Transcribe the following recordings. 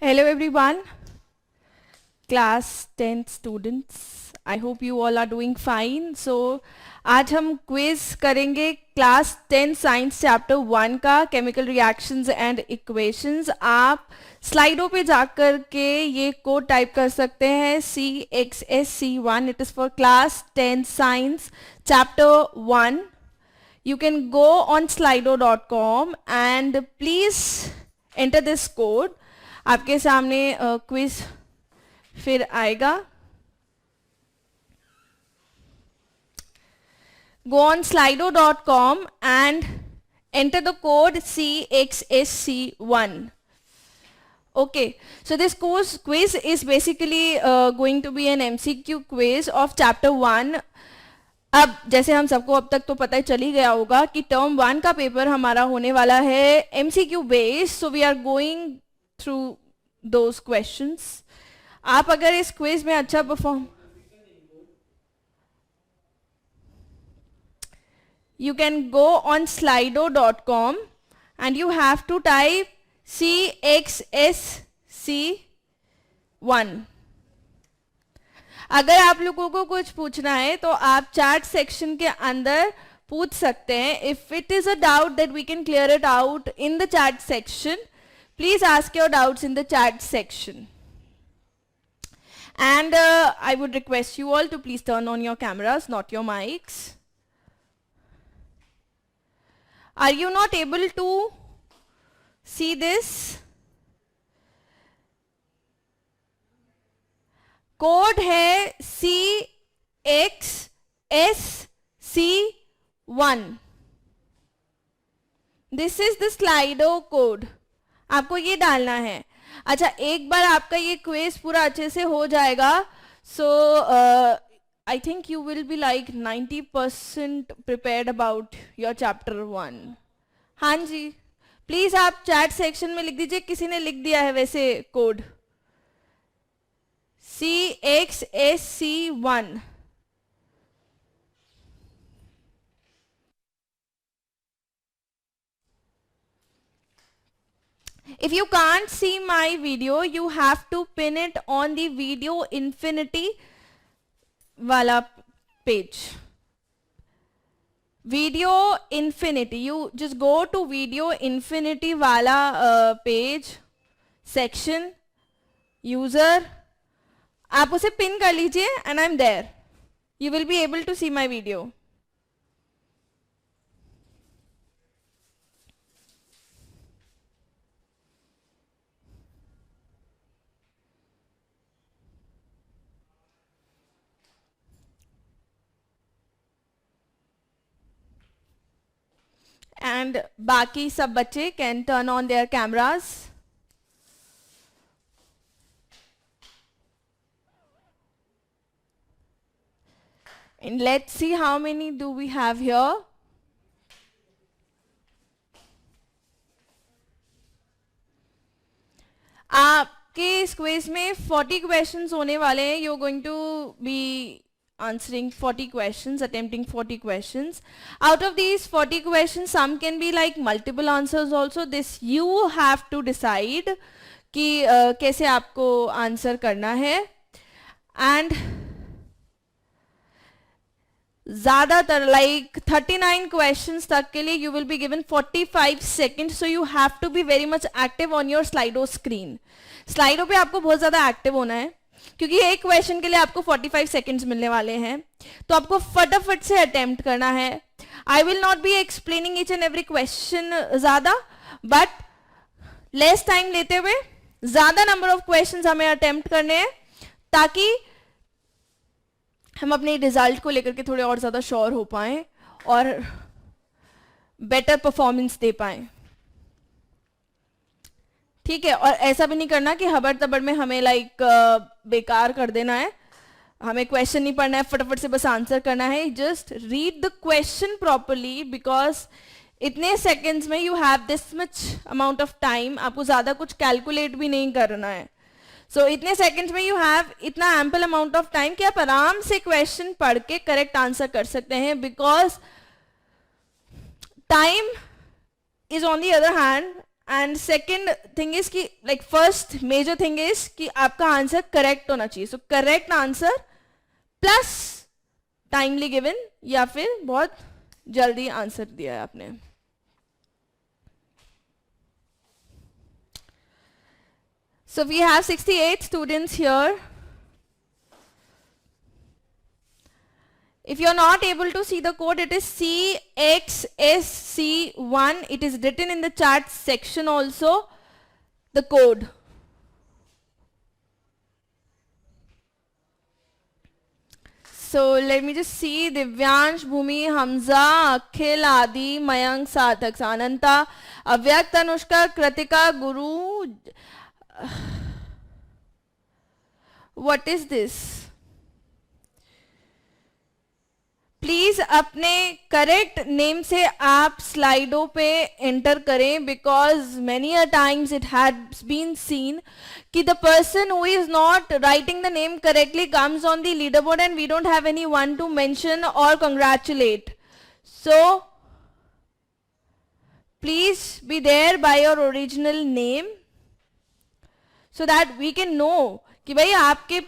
Hello everyone, class 10 students. I hope you all are doing fine. So आज हम quiz करेंगे class 10 science chapter 1 का chemical reactions and equations. आप स्लाइडों पे जाकर के ये कोड टाइप कर सकते हैं CXSC1. It is for class 10 science chapter 1. You can go on slido.com and please enter this code. आपके सामने क्विज फिर आएगा. Go on slido.com and enter the code CXSC1. Okay, so this quiz is basically going to be an MCQ quiz of chapter 1. अब जैसे हम सबको अब तक तो पता ही चल ही गया होगा कि टर्म 1 का पेपर हमारा होने वाला है MCQ based. So we are going through those questions. आप अगर इस क्विज में अच्छा perform, you can go on slido.com and you have to type CXSC1. अगर आप लोगों को कुछ पूछना है तो आप चैट सेक्शन के अंदर पूछ सकते हैं. If it is a doubt that we can clear it out in the chat section, please ask your doubts in the chat section. And I would request you all to please turn on your cameras, not your mics. Are you not able to see this? Code है CXSC1. This is the Slido code. आपको ये डालना है. अच्छा, एक बार आपका ये quiz पूरा अच्छे से हो जाएगा, so I think you will be like 90% prepared about your chapter 1. हाँ जी, प्लीज आप चैट सेक्शन में लिख दीजिए. किसी ने लिख दिया है वैसे code CXSC1. If you can't see my video, you have to pin it on the Video Infinity wala page. Video Infinity. You just go to Video Infinity wala page, section, user. आप उसे pin कर लीजिए and I'm there. You will be able to see my video. And बाकी सब बच्चे can turn on their cameras. And let's see how many do we have here. आपके इस quiz में 40 क्वेश्चंस होने वाले हैं. You are going to be answering 40 questions, attempting 40 questions. Out of these 40 questions, some can be like multiple answers also. This you have to decide कि कैसे आपको answer करना है. And ज़्यादातर like 39 questions तक के लिए you will be given 45 seconds. So you have to be very much active on your Slido screen. Slido पे आपको बहुत ज़्यादा एक्टिव होना है क्योंकि एक क्वेश्चन के लिए आपको 45 सेकेंड्स मिलने वाले हैं. तो आपको फटाफट से अटेम्प्ट करना है. I will not be explaining each and every question ज़्यादा, बट लेस टाइम लेते हुए ज़्यादा नंबर ऑफ क्वेश्चंस हमें अटेम्प्ट करने हैं ताकि हम अपने रिजल्ट को लेकर के थोड़े और ज़्यादा श्योर हो पाएं और बेटर परफॉर्मेंस दे पाएं. ठीक है, और ऐसा भी नहीं करना कि हबड़ तबड़ में हमें लाइक बेकार कर देना है. हमें क्वेश्चन नहीं पढ़ना है, फटाफट से बस आंसर करना है. Just read the question properly because इतने सेकेंड्स में you have this much amount of time. आपको ज़्यादा कुछ कैलकुलेट भी नहीं करना है. सो इतने सेकेंड्स में यू हैव इतना एम्पल अमाउंट ऑफ टाइम कि आप आराम से क्वेश्चन पढ़ के करेक्ट आंसर कर सकते हैं. Because time is on the other hand and second thing is कि like first major thing is कि आपका आंसर करेक्ट होना चाहिए. So correct answer plus timely given या फिर बहुत जल्दी आंसर दिया है आपने. So we have 68 students here. If you're not able to see the code, it is CXSC1. It is written in the chat section also, the code. So let me just see. Divyansh, Bhumi, Hamza, Akhil, Adi, Mayank, Sarthak, Ananta, Avyak, Tanushka, Kritika, Guru. What is this? Please अपने correct name से आप स्लाइडों पे enter करें, because many a times it has been seen कि the person who is not writing the name correctly comes on the leader board and we don't have anyone to mention और congratulate. So please be there by your original name so that we can know कि भाई आपके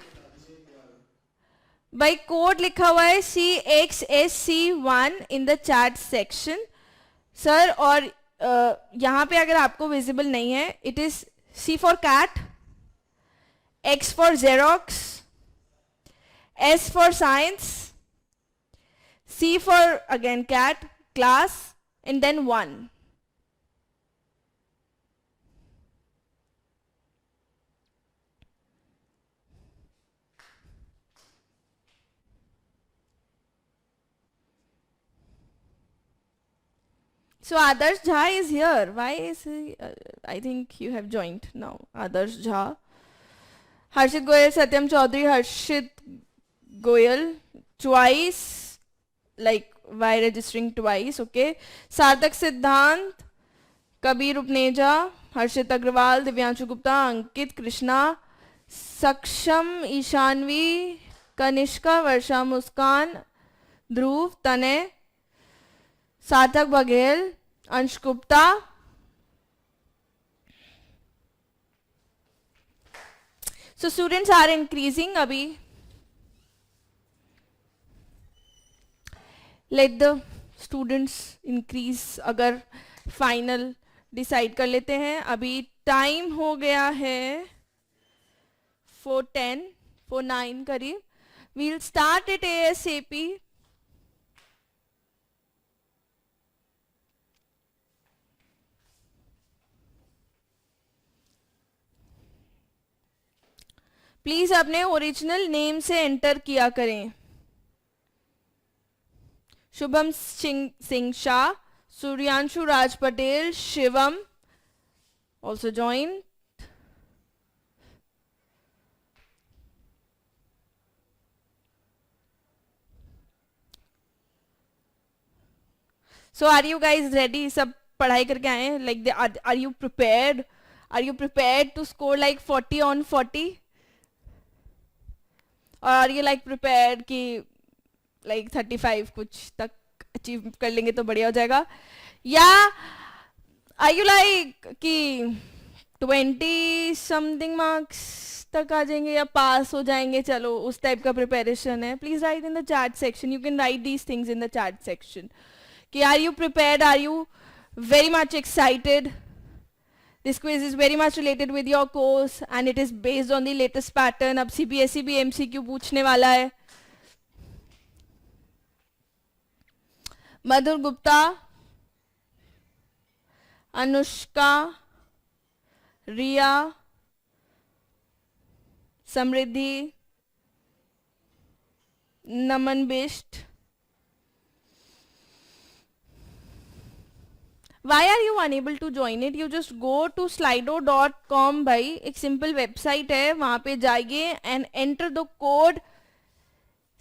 भाई code लिखा हुआ है CXSC1 in the chat section sir. और यहां पे अगर आपको विजिबल नहीं है, it is C for cat, X for xerox, S for science, C for again cat, class and then 1. So Adarsh Jha is here. Why is he? I think you have joined now. Adarsh Jha. Harshit Goyal, Satyam Chaudhary, Harshit Goyal twice. Like why registering twice? Okay. Sarthak Siddhant, Kabir Upneja, Harshit Agrawal, Divyanshu Gupta, Ankit Krishna, Saksham Ishanvi, Kanishka, Varsha Muskan, Dhruv, Tanay, सार्थक बघेल, अंश Gupta. So students are increasing. अभी let the students increase. अगर final decide कर लेते हैं. अभी time हो गया है 4:10, 4:09 करीब. We'll start it ASAP. Please अपने ओरिजिनल नेम से एंटर किया करें. शुभम सिंह शाह, सूर्यांशु राज Patel, Shivam also join. So are you guys ready? सब पढ़ाई करके आए हैं? Like are you prepared? Are you prepared to score like 40 on 40? और आर यू लाइक प्रिपेयर्ड कि लाइक 35 कुछ तक अचीव कर लेंगे तो बढ़िया हो जाएगा, या आर यू लाइक कि 20 समथिंग मार्क्स तक आ जाएंगे या पास हो जाएंगे, चलो उस टाइप का प्रिपरेशन है. Please write in the chat section. You can write these things in the chat section कि are you prepared, are you very much excited. This quiz is very much related with your course and it is based on the latest pattern. अब CBSE भी MCQ पूछने वाला है. मधुर गुप्ता, अनुष्का, रिया, समृद्धि, नमन Bisht. Why are you unable to join it? You just go to slido.com भाई, एक simple website है, वहां पे जाइए and enter the code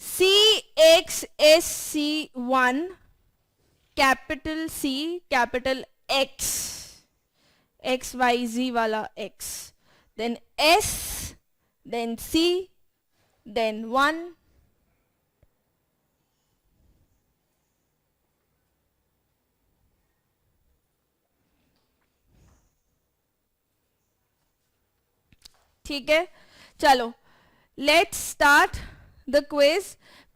CXSC1 capital C capital X XYZ वाला X, then S, then C, then 1. ठीक है, चलो let's start the quiz.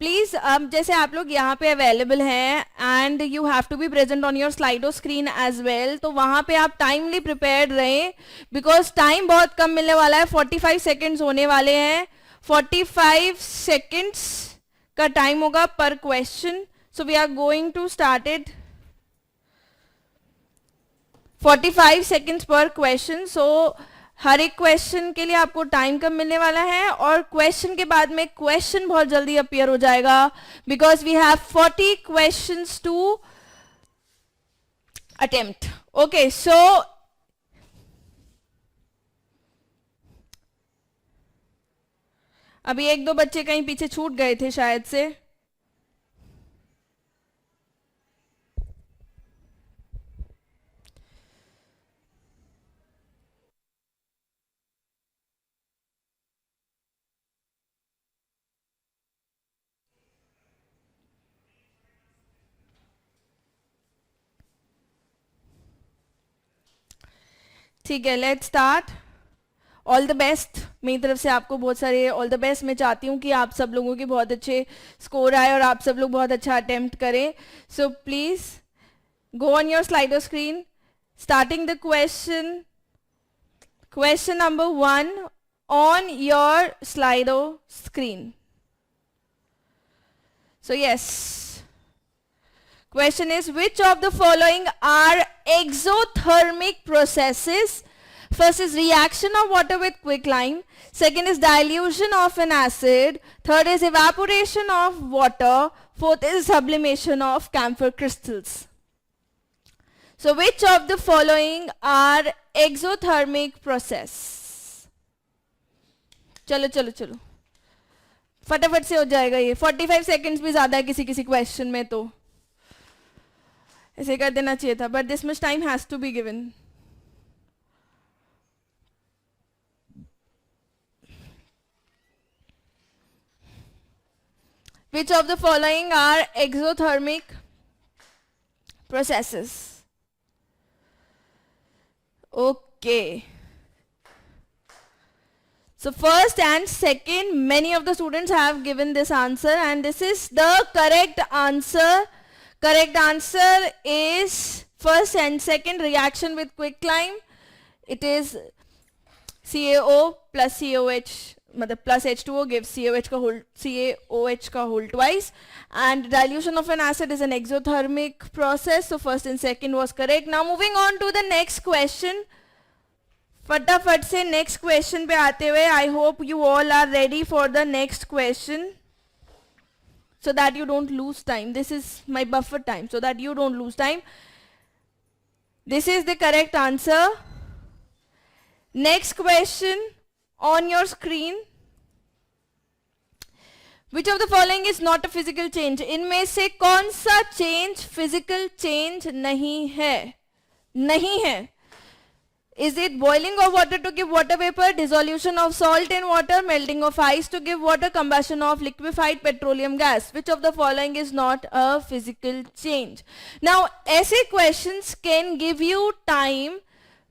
Please जैसे आप लोग यहाँ पे अवेलेबल हैं and you have to be present on your Slido screen as well, तो वहाँ पे आप टाइमली प्रिपेयर्ड रहें बिकॉज टाइम बहुत कम मिलने वाला है. 45 सेकेंड्स होने वाले हैं. 45 सेकेंड्स का टाइम होगा पर question. So we are going to start it. 45 seconds per question. सो हर एक क्वेश्चन के लिए आपको टाइम कम मिलने वाला है और क्वेश्चन के बाद में क्वेश्चन बहुत जल्दी अपीयर हो जाएगा because we have 40 questions to attempt. Okay, so अभी एक दो बच्चे कहीं पीछे छूट गए थे शायद से. ठीक है, let's start. All the best मेरी तरफ से आपको, बहुत सारे ऑल द बेस्ट. मैं चाहती हूँ कि आप सब लोगों के बहुत अच्छे स्कोर आए और आप सब लोग बहुत अच्छा अटेम्प्ट करें. So please go on your Slido screen, starting the question. Question number 1 on your Slido screen. So yes, question is, which of the following are exothermic processes? First is reaction of water with quicklime. Second is dilution of an acid. Third is evaporation of water. Fourth is sublimation of camphor crystals. So which of the following are exothermic process? चलो चलो चलो फटाफट से हो जाएगा ये. 45 seconds भी ज्यादा है किसी किसी क्वेश्चन में, तो ऐसे कर देना चाहिए था, but this much time has to be given. Which of the following are exothermic processes? Okay. So first and second, many of the students have given this answer and this is the correct answer. Correct answer is first and second, reaction with quicklime. It is CaO plus COH, मतलब plus H2O gives CaOH का whole twice. And dilution of an acid is an exothermic process. So first and second was correct. Now moving on to the next question. फटाफट से next question पे आते हुए, I hope you all are ready for the next question so that you don't lose time. This is my buffer time so that you don't lose time. This is the correct answer. Next question on your screen. Which of the following is not a physical change? इनमें से कौन सा change physical change नहीं है? नहीं है. Is it boiling of water to give water vapor, dissolution of salt in water, melting of ice to give water, combustion of liquefied petroleum gas? Which of the following is not a physical change? Now, ऐसे questions can give you time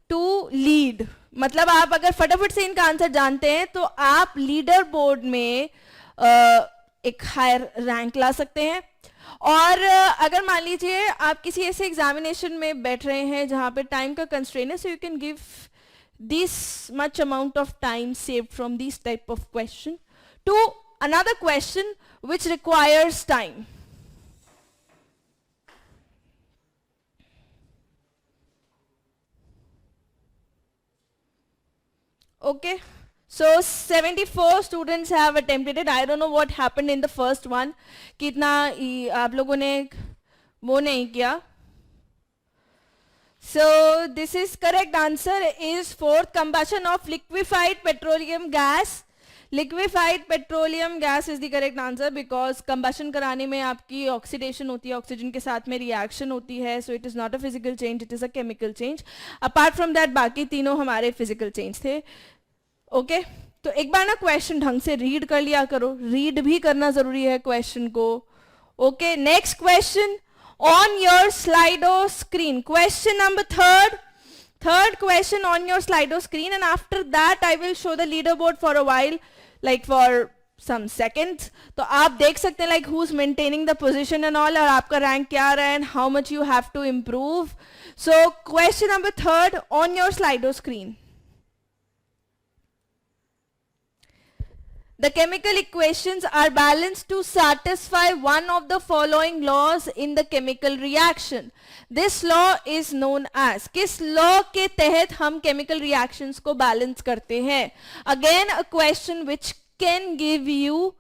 to lead. मतलब आप अगर फटाफट से इनका answer जानते हैं तो आप लीडर बोर्ड में एक हायर रैंक ला सकते हैं. और अगर मान लीजिए आप किसी ऐसे एग्जामिनेशन में बैठ रहे हैं जहां पे टाइम का कंस्ट्रेंट है, so you can give this much amount of time saved from this type of question to another question which requires time. Okay, so 74 students have attempted it. I don't know what happened in the first one. कितना आप लोगों ने वो नहीं किया. So this is correct answer is fourth, combustion of liquefied petroleum gas. Liquefied petroleum gas is the correct answer because combustion कराने में आपकी oxidation होती है, oxygen के साथ में reaction होती है. So it is not a physical change, it is a chemical change. Apart from that बाकी तीनों हमारे physical change थे. ओके तो एक बार ना क्वेश्चन ढंग से रीड कर लिया करो, रीड भी करना जरूरी है क्वेश्चन को. Okay, next question on your Slido screen. Question number Third question on your Slido screen, and after that I will show the leaderboard for a while, like for some seconds. तो आप देख सकते हैं like who's maintaining the position and all, और आपका rank क्या आ रहा है and how much you have to improve. So question number third on your Slido screen. The chemical equations are balanced to satisfy one of the following laws in the chemical reaction. This law is known as. किस law के तहत हम chemical reactions को balance करते हैं? Again a question which can give you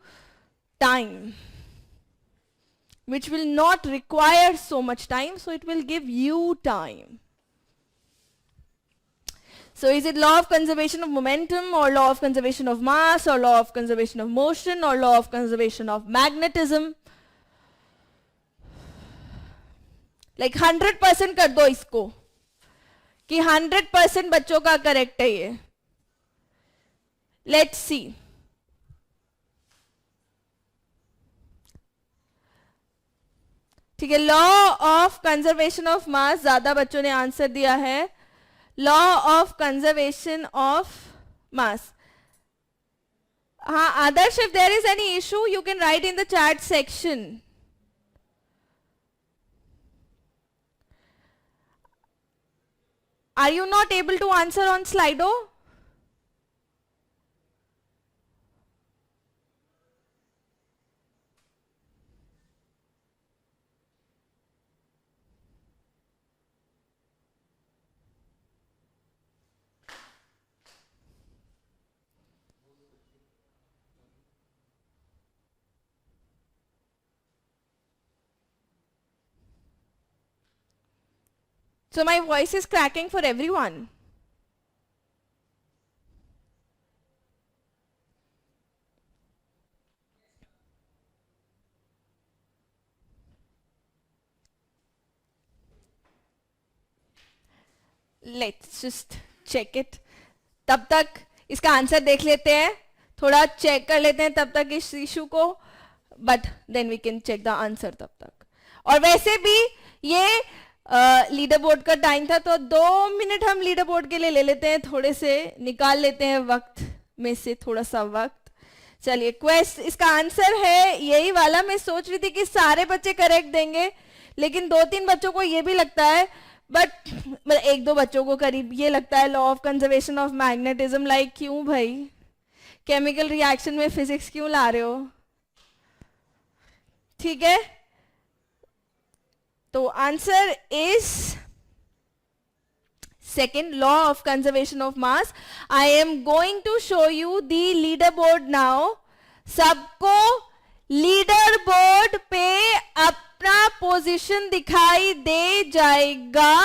time, which will not require so much time, so it will give you time. So is it law of conservation of momentum, or law of conservation of mass, or law of conservation of motion, or law of conservation of magnetism? Like 100% कर दो इसको कि 100% बच्चों का correct है ये. Let's see. ठीक है, law of conservation of mass ज्यादा बच्चों ने आंसर दिया है. Law of conservation of mass. हाँ आदर्श, if there is any issue you can write in the chat section. Are you not able to answer on Slido? So my voice is cracking for everyone. Let's just check it. तब तक इसका answer देख लेते हैं, थोड़ा check कर लेते हैं तब तक इस इशू को, but then we can check the answer तब तक. और वैसे भी ये लीडर बोर्ड का टाइम था, तो 2 मिनट हम लीडर बोर्ड के लिए ले लेते हैं, थोड़े से निकाल लेते हैं वक्त में से थोड़ा सा वक्त. चलिए क्वेश्चन, इसका आंसर है यही वाला. मैं सोच रही थी कि सारे बच्चे करेक्ट देंगे, लेकिन 2-3 बच्चों को ये भी लगता है, बट 1-2 बच्चों को करीब ये लगता है law of conservation of magnetism. Like क्यों भाई, केमिकल रिएक्शन में फिजिक्स क्यों ला रहे हो? ठीक है, तो answer is second, law of conservation of mass. I am going to show you the leaderboard now. सबको लीडर बोर्ड पे अपना पोजीशन दिखाई दे जाएगा.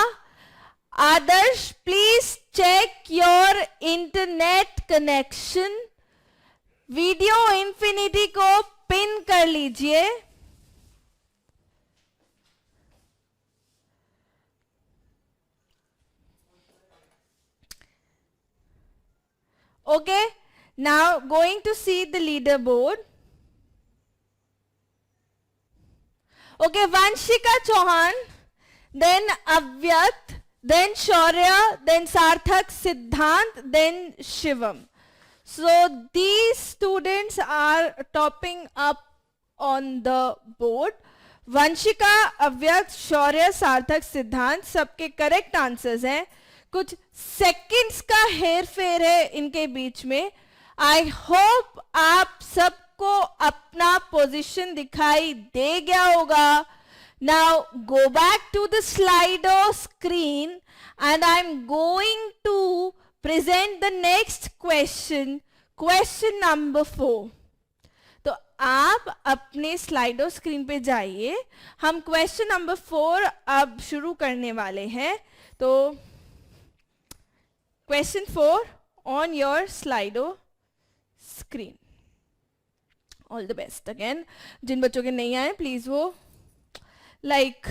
Adarsh, please check your internet connection. Video infinity को पिन कर लीजिए. Okay, now going to see the leaderboard. Okay, Vanshika Chauhan, then Avyat, then Shaurya, then Sarthak, Siddhant, then Shivam. So these students are topping up on the board. Vanshika, Avyat, Shaurya, Sarthak, Siddhant सबके correct answers हैं. कुछ seconds का हेर फेर है इनके बीच में. I hope आप सबको अपना पोजीशन दिखाई दे गया होगा. Now go back to the Slido screen and I am going to present the next question, question number 4. तो आप अपने स्लाइडो स्क्रीन पे जाइए. हम क्वेश्चन नंबर 4 अब शुरू करने वाले हैं. तो Question 4 on your Slido screen. All the best again. जिन बच्चों के नहीं आए प्लीज वो लाइक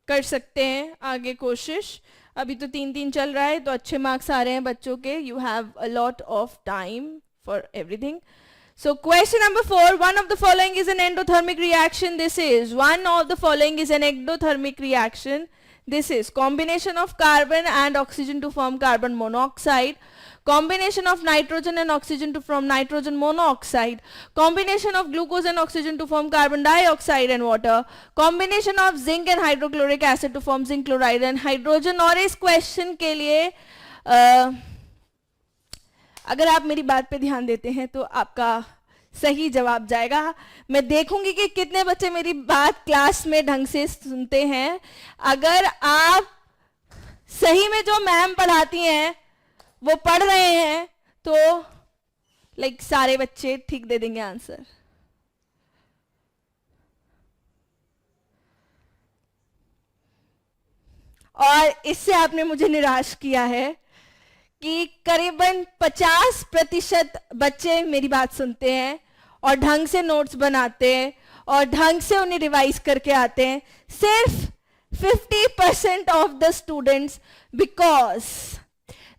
कर सकते हैं आगे कोशिश. अभी तो 3-3 चल रहा है, तो अच्छे मार्क्स आ रहे हैं बच्चों के. You have a lot of time for everything. So question number 4, one of the following is an endothermic reaction. This is one of the following is an endothermic reaction. This is combination of carbon and oxygen to form carbon monoxide, combination of nitrogen and oxygen to form nitrogen monoxide, combination of glucose and oxygen to form carbon dioxide and water, combination of zinc and hydrochloric acid to form zinc chloride and hydrogen. और इस question के लिए अगर आप मेरी बात पे ध्यान देते हैं तो आपका सही जवाब जाएगा. मैं देखूंगी कि कितने बच्चे मेरी बात क्लास में ढंग से सुनते हैं. अगर आप सही में जो मैम पढ़ाती हैं वो पढ़ रहे हैं तो लाइक सारे बच्चे ठीक दे देंगे आंसर. और इससे आपने मुझे निराश किया है कि करीबन 50% बच्चे मेरी बात सुनते हैं और ढंग से नोट्स बनाते हैं और ढंग से उन्हें रिवाइज करके आते हैं. सिर्फ 50% of the students, because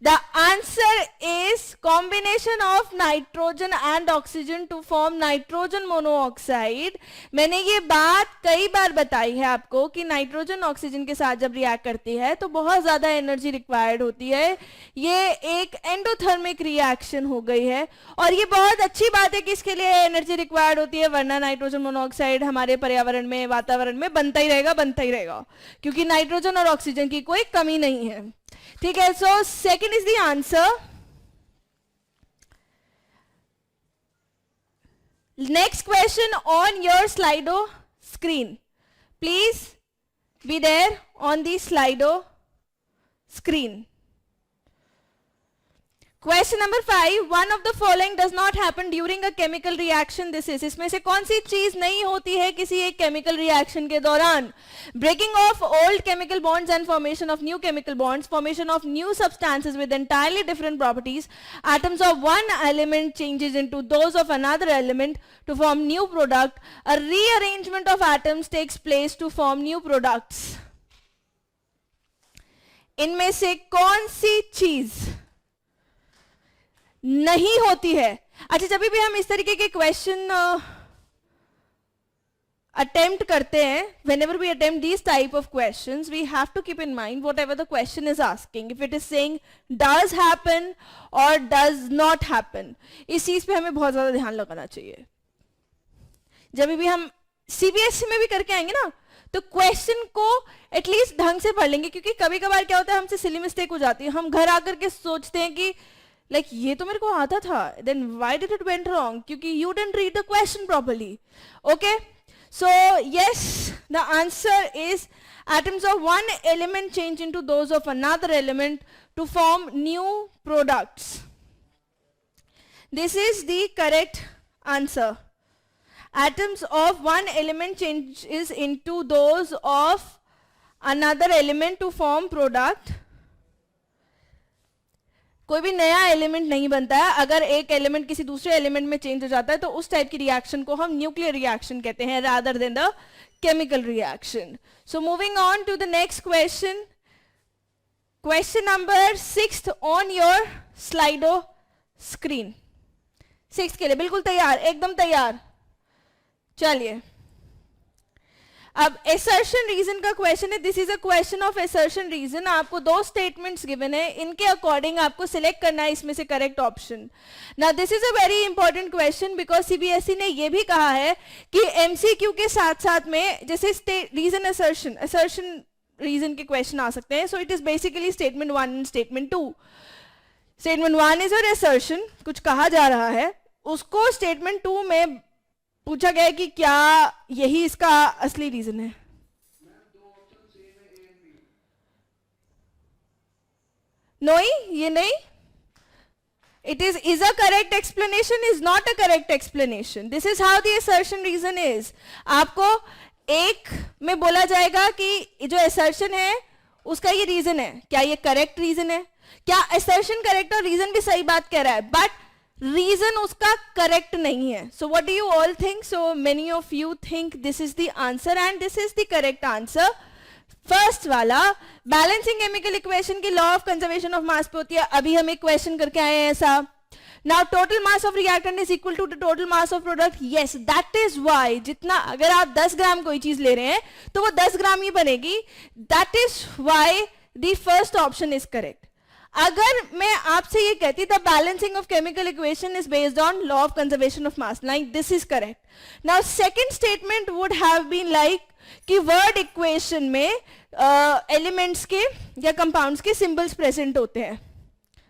the answer is combination of nitrogen and oxygen to form nitrogen monoxide. मैंने ये बात कई बार बताई है आपको कि नाइट्रोजन ऑक्सीजन के साथ जब रिएक्ट करती है तो बहुत ज्यादा एनर्जी रिक्वायर्ड होती है. ये एक एंडोथर्मिक रिएक्शन हो गई है और ये बहुत अच्छी बात है कि इसके लिए एनर्जी रिक्वायर्ड होती है, वरना नाइट्रोजन मोनोऑक्साइड हमारे पर्यावरण में, वातावरण में बनता ही रहेगा, क्योंकि नाइट्रोजन और ऑक्सीजन की कोई कमी नहीं है. ठीक है, so second is the answer. Next question on your Slido screen. Please be there on the Slido screen. Question number 5. One of the following does not happen during a chemical reaction. This is, इसमें से कौन सी चीज नहीं होती है किसी एक chemical reaction के दौरान? Breaking of old chemical bonds and formation of new chemical bonds, formation of new substances with entirely different properties, atoms of one element changes into those of another element to form new product, a rearrangement of atoms takes place to form new products. इनमें से कौन सी चीज नहीं होती है? अच्छा, जब भी हम इस तरीके के क्वेश्चन अटेम्प्ट करते हैं, whenever we attempt these type of questions, we have to keep in mind whatever the question is asking. If it is saying does happen or does not happen, इस चीज पे हमें बहुत ज्यादा ध्यान लगाना चाहिए. जब भी हम सीबीएसई में भी करके आएंगे ना, तो क्वेश्चन को एटलीस्ट ढंग से पढ़ लेंगे, क्योंकि कभी कभार क्या होता है हमसे सिली मिस्टेक हो जाती है. हम घर आकर के सोचते हैं कि लाइक ये तो मेरे को आता था, then why did it went wrong, क्योंकि you didn't read the question properly. Okay, so yes, the answer is atoms of one element change into those of another element to form new products. This is the correct answer. Atoms of one element changes into those of another element to form product. कोई भी नया element नहीं बनता है. अगर एक element किसी दूसरे एलिमेंट में चेंज हो जाता है तो उस टाइप की रिएक्शन को हम न्यूक्लियर रिएक्शन कहते हैं, rather than the chemical reaction. So moving on to the next question. Question number 6 on your Slido screen. 6 के लिए बिल्कुल तैयार, एकदम तैयार. चलिए, अब एसर्शन रीजन का क्वेश्चन है. This is a question of assertion reason. आपको 2 स्टेटमेंट्स गिवन है, इनके अकॉर्डिंग आपको सिलेक्ट करना है इसमें से correct option. Now this is a very important question, because CBSE ने ये भी कहा है कि एमसीक्यू के साथ साथ में जैसे रीजन असर्शन रीजन के क्वेश्चन आ सकते हैं. सो it is basically statement 1 and statement 2. Statement 1 is your assertion, कुछ कहा जा रहा है, उसको स्टेटमेंट 2 में पूछा गया है कि क्या यही इसका असली रीजन है. नहीं, ये नहीं. It is a correct explanation, is not a correct explanation. This is how the assertion reason is. आपको एक में बोला जाएगा कि जो assertion है उसका ये रीजन है. क्या ये करेक्ट रीजन है? क्या assertion करेक्ट और रीजन भी सही बात कह रहा है, बट रीजन उसका करेक्ट नहीं है. So what do you all think? So many of you think this is the answer and this is the correct answer. First वाला, बैलेंसिंग केमिकल इक्वेशन की law of conservation of mass पे होती है. अभी हम एक क्वेश्चन करके आए हैं ऐसा. Now total mass of reactant is equal to the total mass of product. Yes, that is why जितना अगर आप 10 ग्राम कोई चीज ले रहे हैं तो वो 10 ग्राम ही बनेगी. That is why the first option is correct. अगर मैं आपसे ये कहती the balancing of chemical equation is based on law of conservation of mass, like this is correct. Now second statement would have been like कि word equation में elements के या compounds के symbols present होते हैं,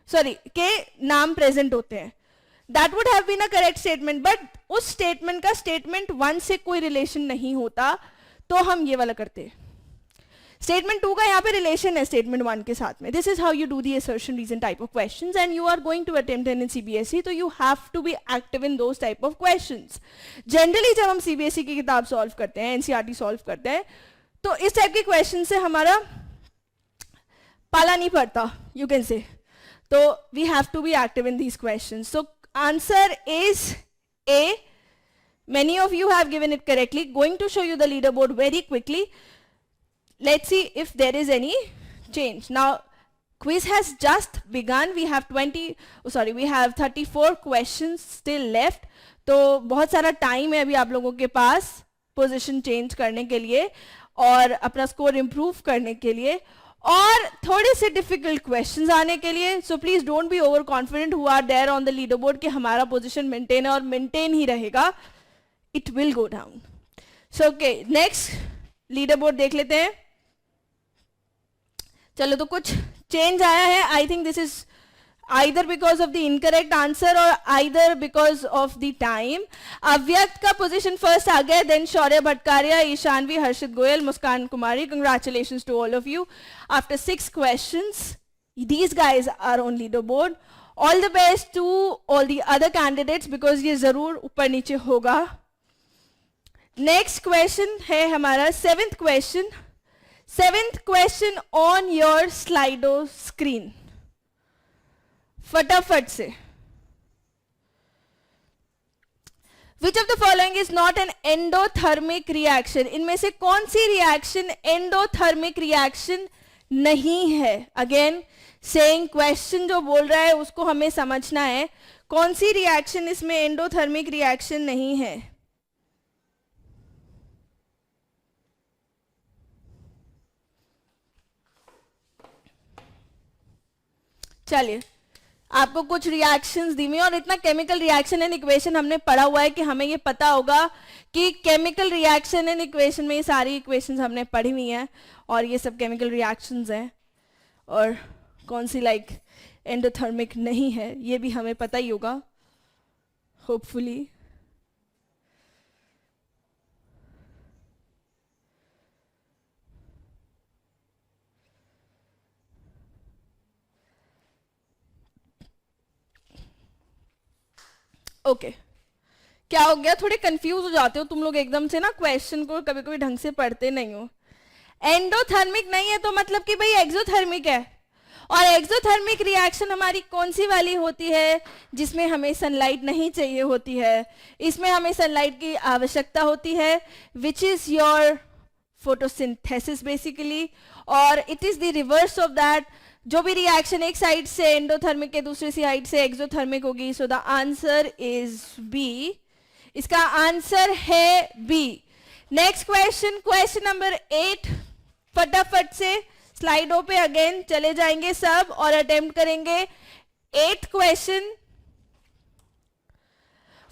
सॉरी के नाम present होते हैं. That would have been a correct statement, but उस स्टेटमेंट का स्टेटमेंट 1 से कोई रिलेशन नहीं होता, तो हम ये वाला करते हैं. स्टेटमेंट 2 का यहाँ पे रिलेशन है स्टेटमेंट 1 के साथ में. This is how you do the assertion reason type of questions and you are going to attempt in CBSE, तो you have to be active in those type of questions. Generally जब हम CBSE की किताब solve करते हैं, NCERT solve करते हैं, तो इस टाइप के क्वेश्चन से हमारा पाला नहीं पड़ता, you can say. So we have to be active in these questions. So answer is A. Many of you have given it correctly. Going to show you the leaderboard very quickly. Let's see if there is any change. Now quiz has just begun. We have we have 34 questions still left. तो बहुत सारा time है अभी आप लोगों के पास position change करने के लिए और अपना स्कोर इंप्रूव करने के लिए और थोड़े से डिफिकल्ट क्वेश्चंस आने के लिए. So please don't be over confident who are there on the leader board कि हमारा पोजीशन मेंटेन है और मेंटेन ही रहेगा. It will go down. So okay, next leader board देख लेते हैं. चलो, तो कुछ चेंज आया है. I think this is either because of the incorrect answer or either because of the time. अव्यक्त का position first आ गया, then Shaurya भटकारिया, Ishanvi, Harshit Goyal, Muskan Kumari. Congratulations to all of you. After 6 questions, these guys are on leaderboard. All the best to all the other candidates because ये जरूर ऊपर नीचे होगा. Next question है हमारा 7th question. 7th question on your Slido screen. फटाफट से. Which of the following is not an endothermic reaction? इनमें से कौन सी रिएक्शन एंडोथर्मिक रिएक्शन नहीं है? अगेन सेइंग क्वेश्चन जो बोल रहा है उसको हमें समझना है. कौन सी रिएक्शन इसमें एंडोथर्मिक रिएक्शन नहीं है? चलिए, आपको कुछ रिएक्शंस दी हुई और इतना केमिकल रिएक्शन एंड इक्वेशन हमने पढ़ा हुआ है कि हमें ये पता होगा कि केमिकल रिएक्शन एंड इक्वेशन में ये सारी इक्वेशंस हमने पढ़ी हुई हैं और ये सब केमिकल रिएक्शंस हैं. और कौन सी लाइक एंडोथर्मिक नहीं है ये भी हमें पता ही होगा होपफुली. ओके, क्या हो गया? थोड़े कंफ्यूज हो जाते हो तुम लोग एकदम से ना, क्वेश्चन को कभी कभी ढंग से पढ़ते नहीं हो. एंडोथर्मिक नहीं है तो मतलब कि भाई एक्सोथर्मिक है. और एक्सोथर्मिक रिएक्शन हमारी कौन सी वाली होती है? जिसमें हमें सनलाइट नहीं चाहिए होती है. इसमें हमें सनलाइट की आवश्यकता होती है, which is your photosynthesis basically. और it is the reverse of that. जो भी रिएक्शन एक साइड से एंडोथर्मिक है दूसरी साइड से एक्सोथर्मिक होगी. So the answer is B. इसका आंसर है B. Next question, question number 8. फटाफट से स्लाइडों पे अगेन चले जाएंगे सब और अटेम्प्ट करेंगे 8th question.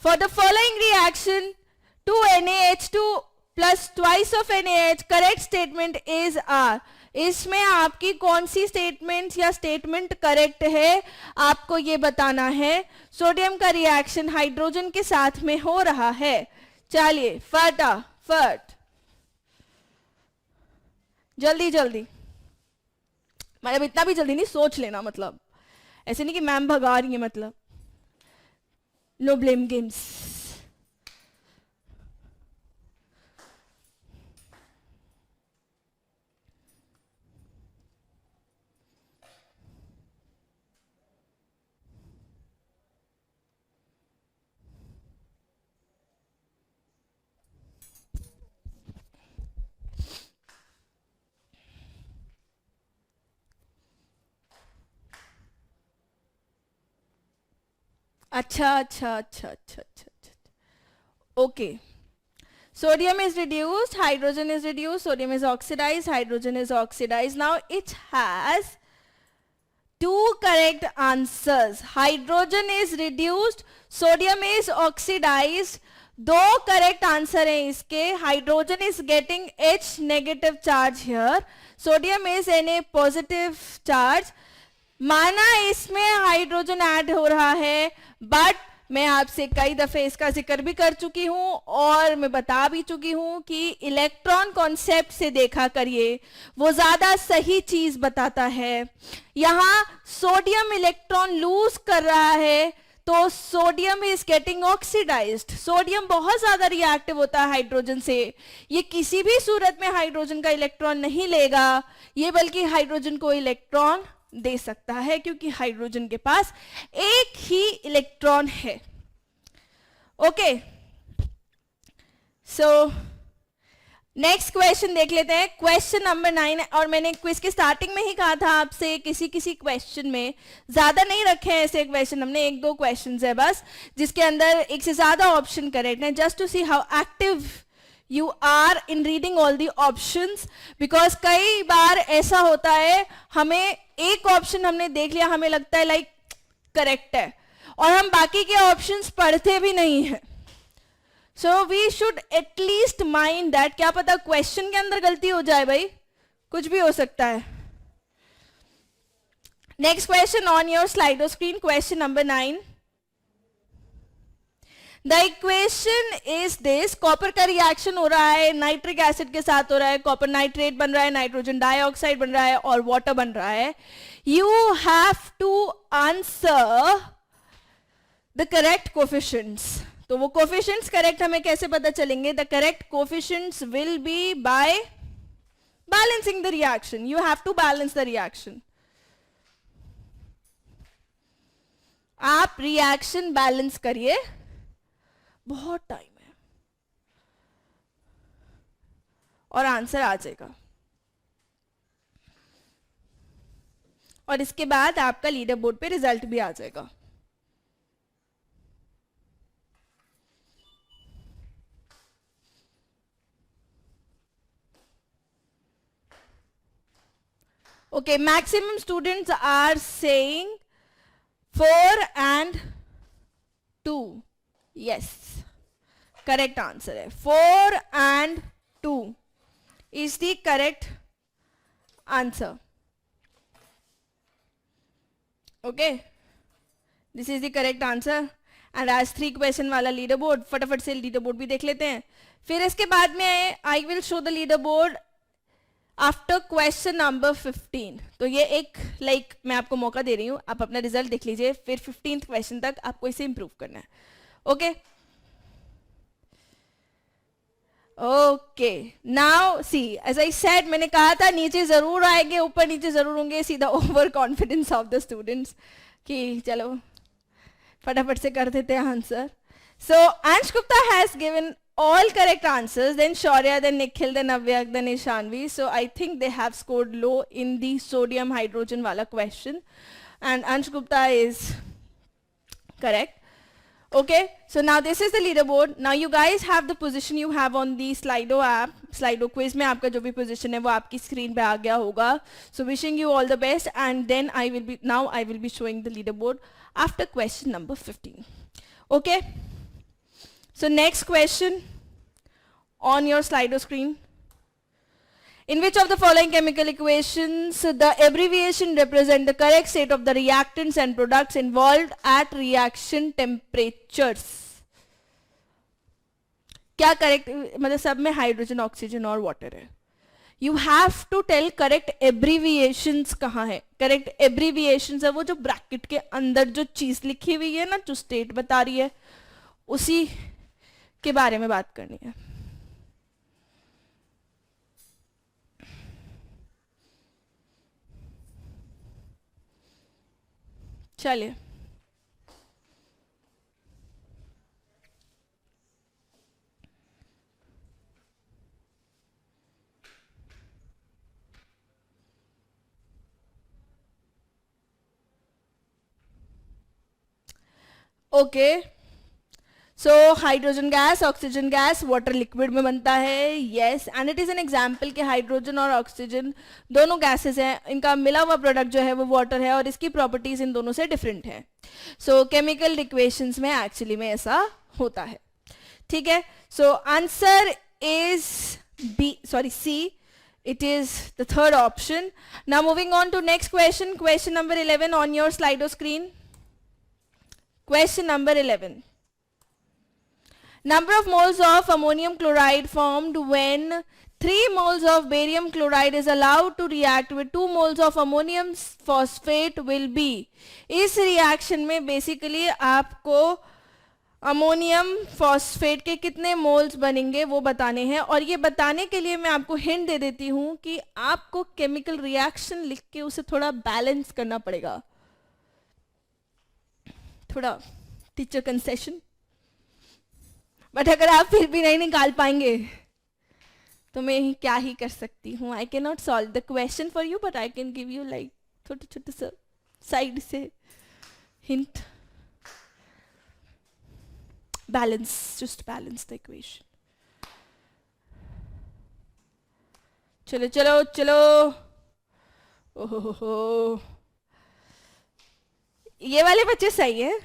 For the following reaction 2NaH2 plus twice of NaH, correct statement is are. इसमें आपकी कौन सी स्टेटमेंट या स्टेटमेंट करेक्ट है आपको ये बताना है. सोडियम का रिएक्शन हाइड्रोजन के साथ में हो रहा है. चलिए फटाफट, जल्दी जल्दी, मतलब इतना भी जल्दी नहीं, सोच लेना. मतलब ऐसे नहीं कि मैम भगा रही है, मतलब नो ब्लेम गेम्स. अच्छा अच्छा अच्छा अच्छा अच्छा अच्छा, okay. Sodium is reduced, hydrogen is reduced, sodium is oxidized, hydrogen is oxidized. Now it has two correct answers. Hydrogen is reduced, sodium is oxidized. दो करेक्ट आंसर है इसके. Hydrogen is getting H negative charge here, sodium is an a positive charge. माना इसमें hydrogen add हो रहा है, but मैं आपसे कई दफे इसका जिक्र भी कर चुकी हूं और मैं बता भी चुकी हूं कि इलेक्ट्रॉन कॉन्सेप्ट से देखा करिए, वो ज्यादा सही चीज बताता है. यहां सोडियम इलेक्ट्रॉन लूज कर रहा है, तो sodium is getting oxidized. Sodium बहुत ज्यादा रिएक्टिव होता है हाइड्रोजन से. ये किसी भी सूरत में हाइड्रोजन का इलेक्ट्रॉन नहीं लेगा, ये बल्कि हाइड्रोजन को इलेक्ट्रॉन दे सकता है, क्योंकि हाइड्रोजन के पास एक ही इलेक्ट्रॉन है. ओके, सो नेक्स्ट क्वेश्चन देख लेते हैं. Question number 9. और मैंने क्विज के स्टार्टिंग में ही कहा था आपसे, किसी किसी क्वेश्चन में ज्यादा नहीं रखे हैं ऐसे क्वेश्चन, हमने एक दो क्वेश्चन है बस जिसके अंदर एक से ज्यादा ऑप्शन करेक्ट है, just to see how active you are in reading all the options. because कई बार ऐसा होता है, हमें एक ऑप्शन हमने देख लिया, हमें लगता है लाइक करेक्ट है, और हम बाकी के ऑप्शंस पढ़ते भी नहीं है. So we should at least mind that, क्या पता क्वेश्चन के अंदर गलती हो जाए भाई, कुछ भी हो सकता है. Next question on your Slido screen, question number 9. The equation is this. Copper का रिएक्शन हो रहा है, नाइट्रिक एसिड के साथ हो रहा है, कॉपर नाइट्रेट बन रहा है, नाइट्रोजन डाइऑक्साइड बन रहा है और वाटर बन रहा है. You have to answer the correct coefficients. तो वो कोफिशिएंट्स करेक्ट हमें कैसे पता चलेंगे? The correct coefficients will be by balancing the reaction. You have to balance the reaction. आप रिएक्शन बैलेंस करिए, बहुत टाइम है और आंसर आ जाएगा. और इसके बाद आपका लीडर बोर्ड पे रिजल्ट भी आ जाएगा. Okay, maximum students are saying 4 and 2. Yes, correct answer है 4 and 2 is the correct answer. Okay, this is the correct answer. and as 3 question वाला लीडर बोर्ड, फटाफट से लीडर बोर्ड भी देख लेते हैं. फिर इसके बाद में I will show the leader board after question number 15. तो ये एक मैं आपको मौका दे रही हूं, आप अपना रिजल्ट देख लीजिए, फिर 15th क्वेश्चन तक आपको इसे इंप्रूव करना है. Okay okay, now see, as I said, मैंने कहा था नीचे जरूर आएंगे, ऊपर नीचे जरूर होंगे. See the over confidence of the students कि चलो फटाफट से कर देते हैं आंसर. सो अंश Gupta has given all correct answers, then Shaurya, then Nikhil, then Avyak, then Ishanvi. So I think they have scored low in the sodium hydrogen wala question, and Ansh Gupta is correct. Okay, so now this is the leaderboard. Now you guys have the position you have on the Slido app. Slido quiz में आपका जो भी position है वो आपकी screen पे आ गया होगा. So wishing you all the best, and then I will be showing the leaderboard after question number 15. Okay, so next question on your Slido screen. In which of the following chemical equations the abbreviation represent the correct state of the reactants and products involved at reaction temperatures? क्या correct, मतलब सब में hydrogen, oxygen और water है. You have to tell correct abbreviations कहाँ है. Correct abbreviations है वो जो ब्रैकेट के अंदर जो चीज लिखी हुई है ना, जो स्टेट बता रही है, उसी के बारे में बात करनी है. चलिए, okay, so hydrogen gas, oxygen gas water liquid में बनता है, yes, and it is an example कि हाइड्रोजन और ऑक्सीजन दोनों गैसेस हैं, इनका मिला हुआ प्रोडक्ट जो है वो वाटर है और इसकी प्रॉपर्टीज इन दोनों से डिफरेंट है. सो केमिकल इक्वेशंस में एक्चुअली में ऐसा होता है. ठीक है, so answer is B, sorry C. It is the third option. Now moving on to next question, question number 11 on your Slido screen. Question number 11. Number of moles of ammonium chloride formed when 3 moles of barium chloride is allowed to react with 2 moles of ammonium phosphate will be. इस reaction में basically आपको ammonium phosphate के कितने moles बनेंगे वो बताने हैं. और ये बताने के लिए मैं आपको हिंट दे देती हूं कि आपको केमिकल रिएक्शन लिख के उसे थोड़ा बैलेंस करना पड़ेगा, थोड़ा टीचर कंसेशन. बट अगर आप फिर भी नहीं निकाल पाएंगे तो मैं क्या ही कर सकती हूँ. I can not solve the question for you, but I can give you like छोटे छोटे सा साइड से hint. Balance, just balance the equation. चलो चलो चलो. ओहो, ये वाले बच्चे सही है,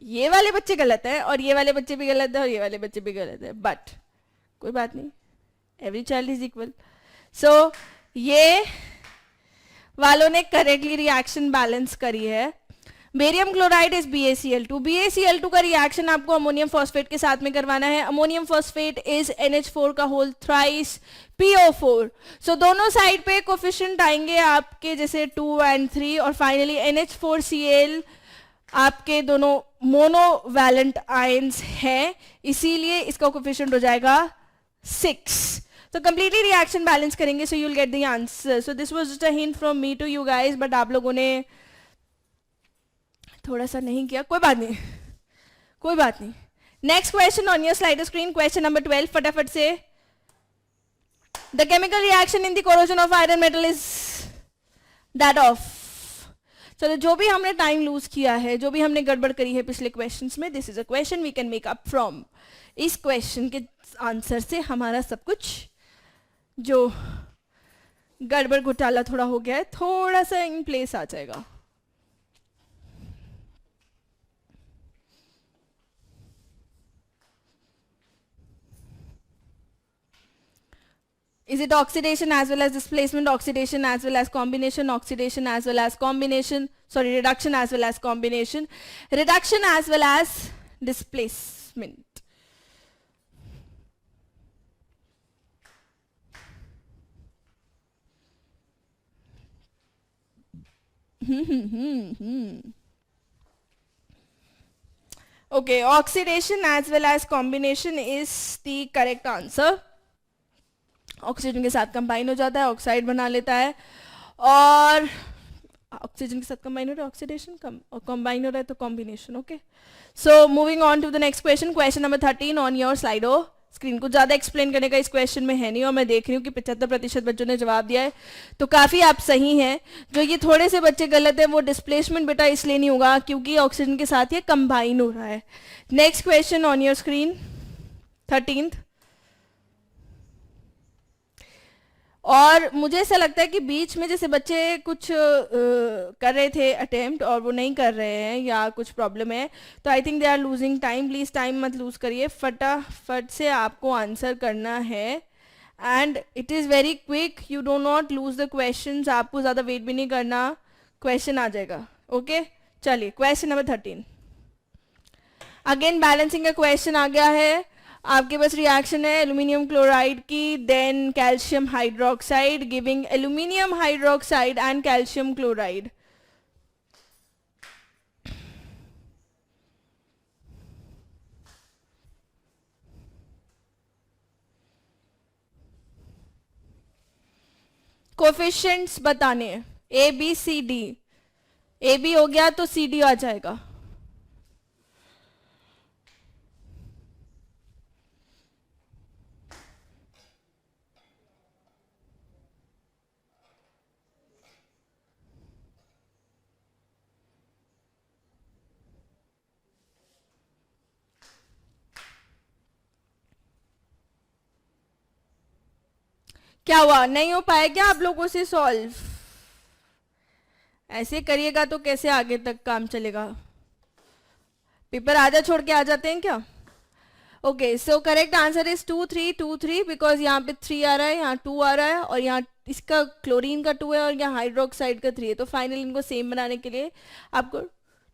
ये वाले बच्चे गलत है, और ये वाले बच्चे भी गलत है, और ये वाले बच्चे भी गलत है. बट कोई बात नहीं, एवरी चाइल्ड इज इक्वल. सो ये वालों ने करेक्टली रिएक्शन बैलेंस करी है. Barium chloride is BaCl2. BaCl2 का रिएक्शन आपको अमोनियम फॉस्फेट के साथ में करवाना है. अमोनियम फॉस्फेट इज NH4 का होल थ्राइस PO4. सो दोनों साइड पे कोफिशिएंट आएंगे आपके जैसे 2 and 3, और फाइनली NH4Cl आपके दोनों मोनोवैलेंट आयंस हैं, इसीलिए इसका कोफिशिएंट हो जाएगा 6. तो कंप्लीटली रिएक्शन बैलेंस करेंगे, so you will get the answer. So this was just a hint from me to you guys, but आप लोगों ने थोड़ा सा नहीं किया, कोई बात नहीं, कोई बात नहीं. Next question on your slide screen, question number 12. फटाफट से. The chemical reaction in the corrosion of iron metal is that of. चलो, जो भी हमने टाइम लूज किया है, जो भी हमने गड़बड़ करी है पिछले क्वेश्चंस में, this is a question we can make up from. इस क्वेश्चन के आंसर से हमारा सब कुछ जो गड़बड़ घोटाला थोड़ा हो गया है, थोड़ा सा इन प्लेस आ जाएगा. Is it oxidation as well as displacement, oxidation as well as combination, oxidation as well as combination, sorry, reduction as well as combination, reduction as well as displacement? Okay, oxidation as well as combination is the correct answer. Oxygen के साथ combine हो जाता है, oxide बना लेता है, और oxygen के साथ कंबाइन हो रहा है ऑक्सीडेशन, और कंबाइन हो रहा है तो combination. Okay, so moving on to the next question, question number 13 on your Slido screen. कुछ ज़्यादा एक्सप्लेन करने का इस क्वेश्चन में है नहीं, और मैं देख रही हूँ कि 75% बच्चों ने जवाब दिया है, तो काफ़ी आप सही हैं. जो ये थोड़े से बच्चे गलत है, वो डिस्प्लेसमेंट बेटा इसलिए नहीं होगा क्योंकि ऑक्सीजन के साथ ये कंबाइन हो रहा है. Next question on your screen 13th. और मुझे ऐसा लगता है कि बीच में जैसे बच्चे कुछ कर रहे थे अटेम्प्ट और वो नहीं कर रहे हैं या कुछ प्रॉब्लम है, तो I think they are losing time. Please time मत लूज़ करिए, फटाफट से आपको आंसर करना है, and it is very quick. You do not lose the question, आपको ज़्यादा वेट भी नहीं करना, क्वेश्चन आ जाएगा. ओके, चलिए क्वेश्चन नंबर 13. अगेन बैलेंसिंग का क्वेश्चन आ गया है. आपके पास रिएक्शन है एल्यूमिनियम क्लोराइड की, then calcium hydroxide giving aluminium hydroxide and calcium chloride. Coefficients बताने हैं, ABCD. AB हो गया तो CD आ जाएगा. क्या हुआ, नहीं हो पाया क्या आप लोगों से सॉल्व? ऐसे करिएगा तो कैसे आगे तक काम चलेगा? पेपर आधा छोड़ के आ जाते हैं क्या? Okay, so correct answer is 2 3 2 3, because यहाँ पे 3 आ रहा है, यहाँ 2 आ रहा है, और यहाँ इसका क्लोरीन का 2 है और यहाँ हाइड्रोक्साइड का 3 है, तो फाइनली इनको सेम बनाने के लिए आपको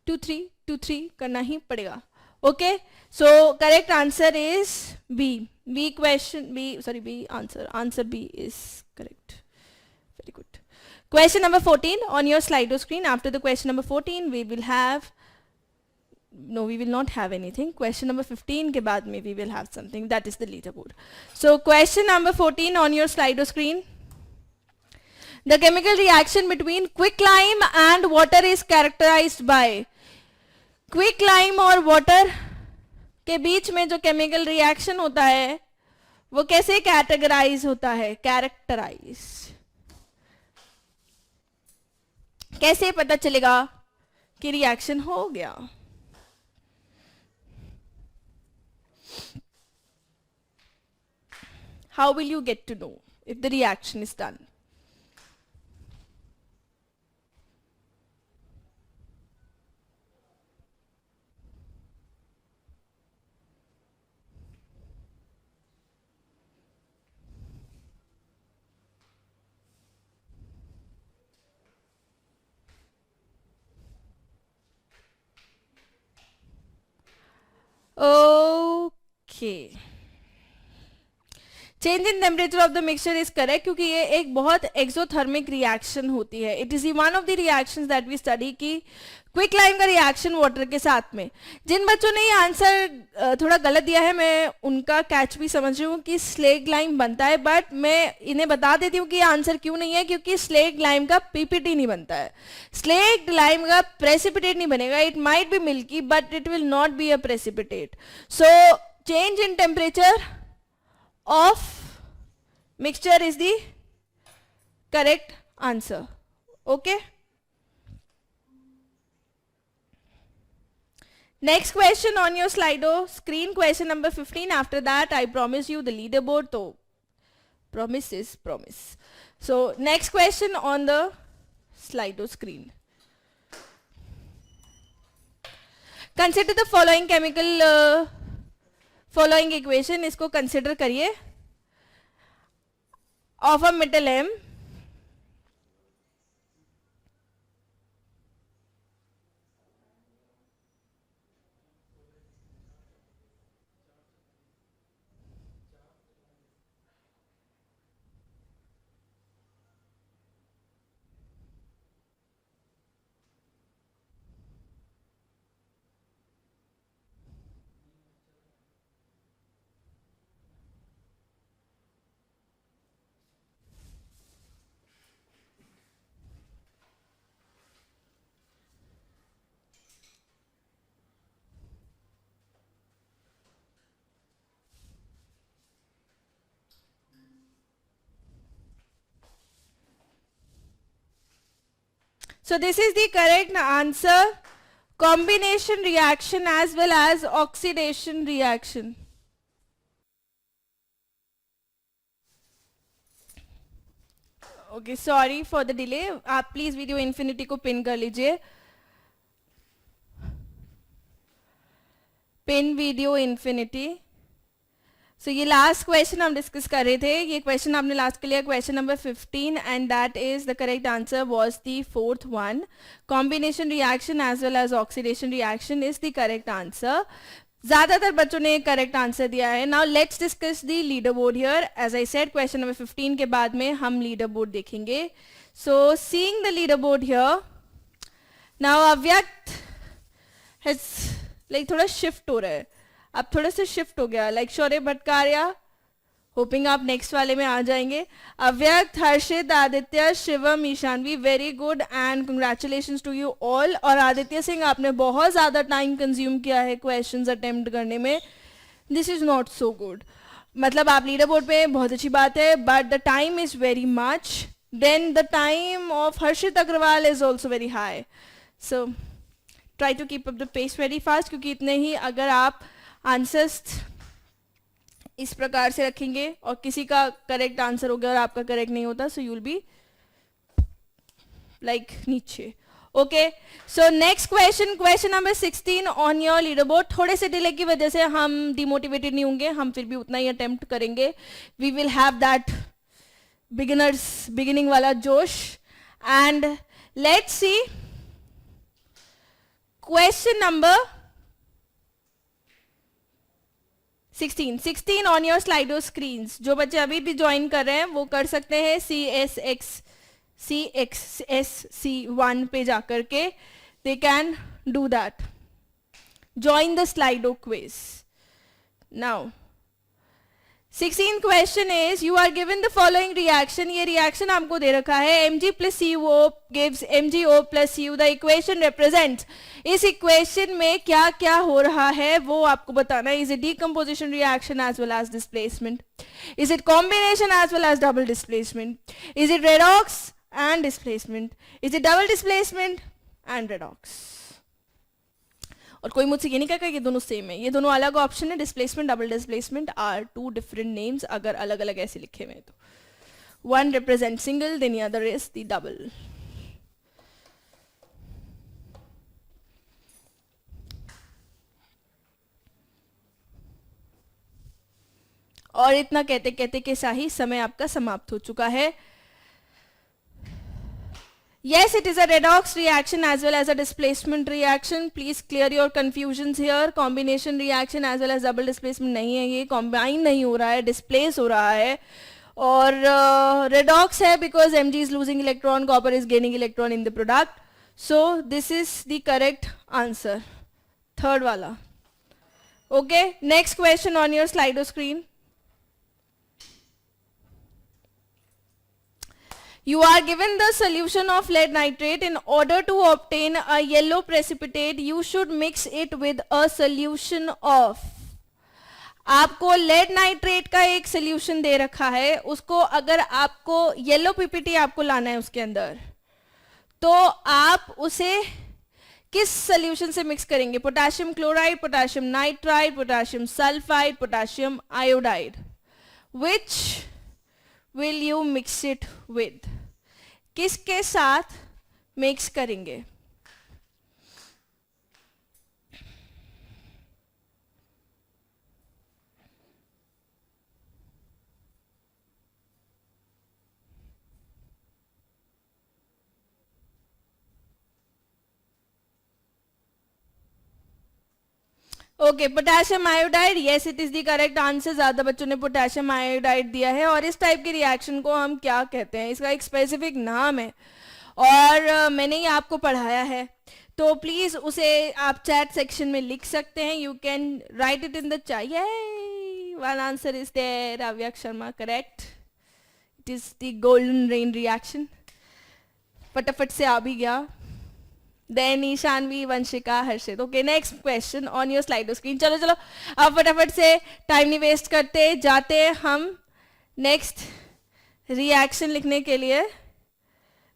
2 3 2 3 करना ही पड़ेगा. Okay, so correct answer is B. B question, B sorry, B answer B is correct. Very good. Question number 14 on your Slido screen. After the question number 14, we will have, no, we will not have anything. Question number 15 के बाद में we will have something. That is the leaderboard. So question number 14 on your Slido screen. The chemical reaction between quicklime and water is characterized by. Quicklime और water के बीच में जो chemical reaction होता है वो कैसे categorize होता है? Characterize. कैसे पता चलेगा कि रिएक्शन हो गया? How will you get to know if the reaction is done? Okay. Change in temperature of the mixture is correct, क्योंकि ये एक बहुत एक्सोथर्मिक रिएक्शन होती है. It is one of the reactions that we study की quick lime का reaction water के साथ में. जिन बच्चों ने ये आंसर थोड़ा गलत दिया है, मैं उनका कैच भी समझ रही हूँ कि स्लेग लाइम बनता है, बट मैं इन्हें बता देती हूँ कि ये आंसर क्यों नहीं है, क्योंकि स्लेग लाइम का पीपीटी नहीं बनता है. स्लेग लाइम का प्रेसिपिटेट नहीं बनेगा. It might be milky but it will not be a precipitate. So change in temperature of mixture is the correct answer. Okay, next question on your Slido screen, question number 15. After that I promise you the leaderboard, so promise is promise. So next question on the Slido screen. Consider the following chemical following equation. इसको consider करिए. Of a metal M, so this is the correct answer. Combination reaction as well as oxidation reaction. Okay, sorry for the delay. आप please video infinity को pin कर लीजिए. Pin video infinity. सो ये last question हम discuss कर रहे थे. ये क्वेश्चन आपने लास्ट के लिया, question number 15, and that is the correct answer was the fourth one. Combination reaction as well as oxidation reaction is the correct answer. ज्यादातर बच्चों ने करेक्ट आंसर दिया है. Now let's discuss the leader board here. As I said, question number 15 के बाद में हम leader board देखेंगे. So seeing the leader board here, now Avyakt has like थोड़ा शिफ्ट हो रहा है. अब थोड़ा सा शिफ्ट हो गया, लाइक शौर्य भटकारिया, होपिंग आप नेक्स्ट वाले में आ जाएंगे. Avyakt, Harshit, Aditya, Shivam, Ishanvi, very good and congratulations to you all. और आदित्य सिंह, आपने बहुत ज़्यादा टाइम कंज्यूम किया है क्वेश्चंस अटेम्प्ट करने में. This is not so good. मतलब आप लीडर बोर्ड पे, बहुत अच्छी बात है, but the time is very much. Then the time of Harshit Agarwal is also very high. So try to keep up the pace very fast, क्योंकि इतने ही अगर आप आंसर्स इस प्रकार से रखेंगे और किसी का करेक्ट आंसर हो गया और आपका करेक्ट नहीं होता, so you will be like नीचे. Okay, so next question, question number 16 on your leaderboard. थोड़े से डिले की वजह से हम डिमोटिवेटेड नहीं होंगे, हम फिर भी उतना ही अटेम्प्ट करेंगे. We will have that beginning वाला जोश. And let's see question number 16 on your Slido screens. जो बच्चे अभी भी ज्वाइन कर रहे हैं वो कर सकते हैं CXSC1 पे जाकर के. They can do that. Join the Slido quiz. Now 16th question is, you are given the following reaction. ये रिएक्शन आपको दे रखा है. Mg plus CO gives MgO plus Cu. The equation represents. इस इक्वेशन में क्या क्या हो रहा है वो आपको बताना है. Is it decomposition reaction as well as displacement? Is it combination as well as double displacement? Is it redox and displacement? Is it double displacement and redox? और कोई मुझसे ये नहीं कहेगा ये दोनों सेम है. ये दोनों अलग ऑप्शन है. Displacement, double displacement are two different names अगर अलग अलग ऐसे लिखे हुए हैं तो. One represent single, then other is the double. और इतना कहते कहते के साही समय आपका समाप्त हो चुका है. Yes, it is a redox reaction as well as a displacement reaction. Please clear your confusions here. Combination reaction as well as double displacement नहीं है, ये combine नहीं हो रहा है, displace हो रहा है. और redox है because Mg is losing electron, copper is gaining electron in the product. So this is the correct answer. Third वाला. Okay, next question on your Slido screen. You are given the solution of lead nitrate. In order to obtain a yellow precipitate, you should mix it with a solution of. आपको lead nitrate का एक solution दे रखा है. उसको अगर आपको yellow PPT आपको लाना है उसके अंदर, तो आप उसे किस solution से mix करेंगे? Potassium chloride, potassium nitride, potassium sulphide, potassium iodide. Which will you mix it with? किसके साथ मिक्स करेंगे? Okay, potassium iodide. Yes, it is the correct answer. ज्यादा बच्चों ने पोटेशियम आयोडाइड दिया है. और इस टाइप के रिएक्शन को हम क्या कहते हैं? इसका एक स्पेसिफिक नाम है और मैंने ये आपको पढ़ाया है, तो प्लीज उसे आप चैट सेक्शन में लिख सकते हैं. You can write it in the chat. One answer is there. Avyak Sharma, correct. It is the golden rain reaction. फटाफट से आ भी गया. Then Ishanvi, Vanshika, Harshit. Okay, next question on your Slido screen. चलो चलो अब फटाफट से टाइम नहीं वेस्ट करते, जाते हम नेक्स्ट रिएक्शन लिखने के लिए,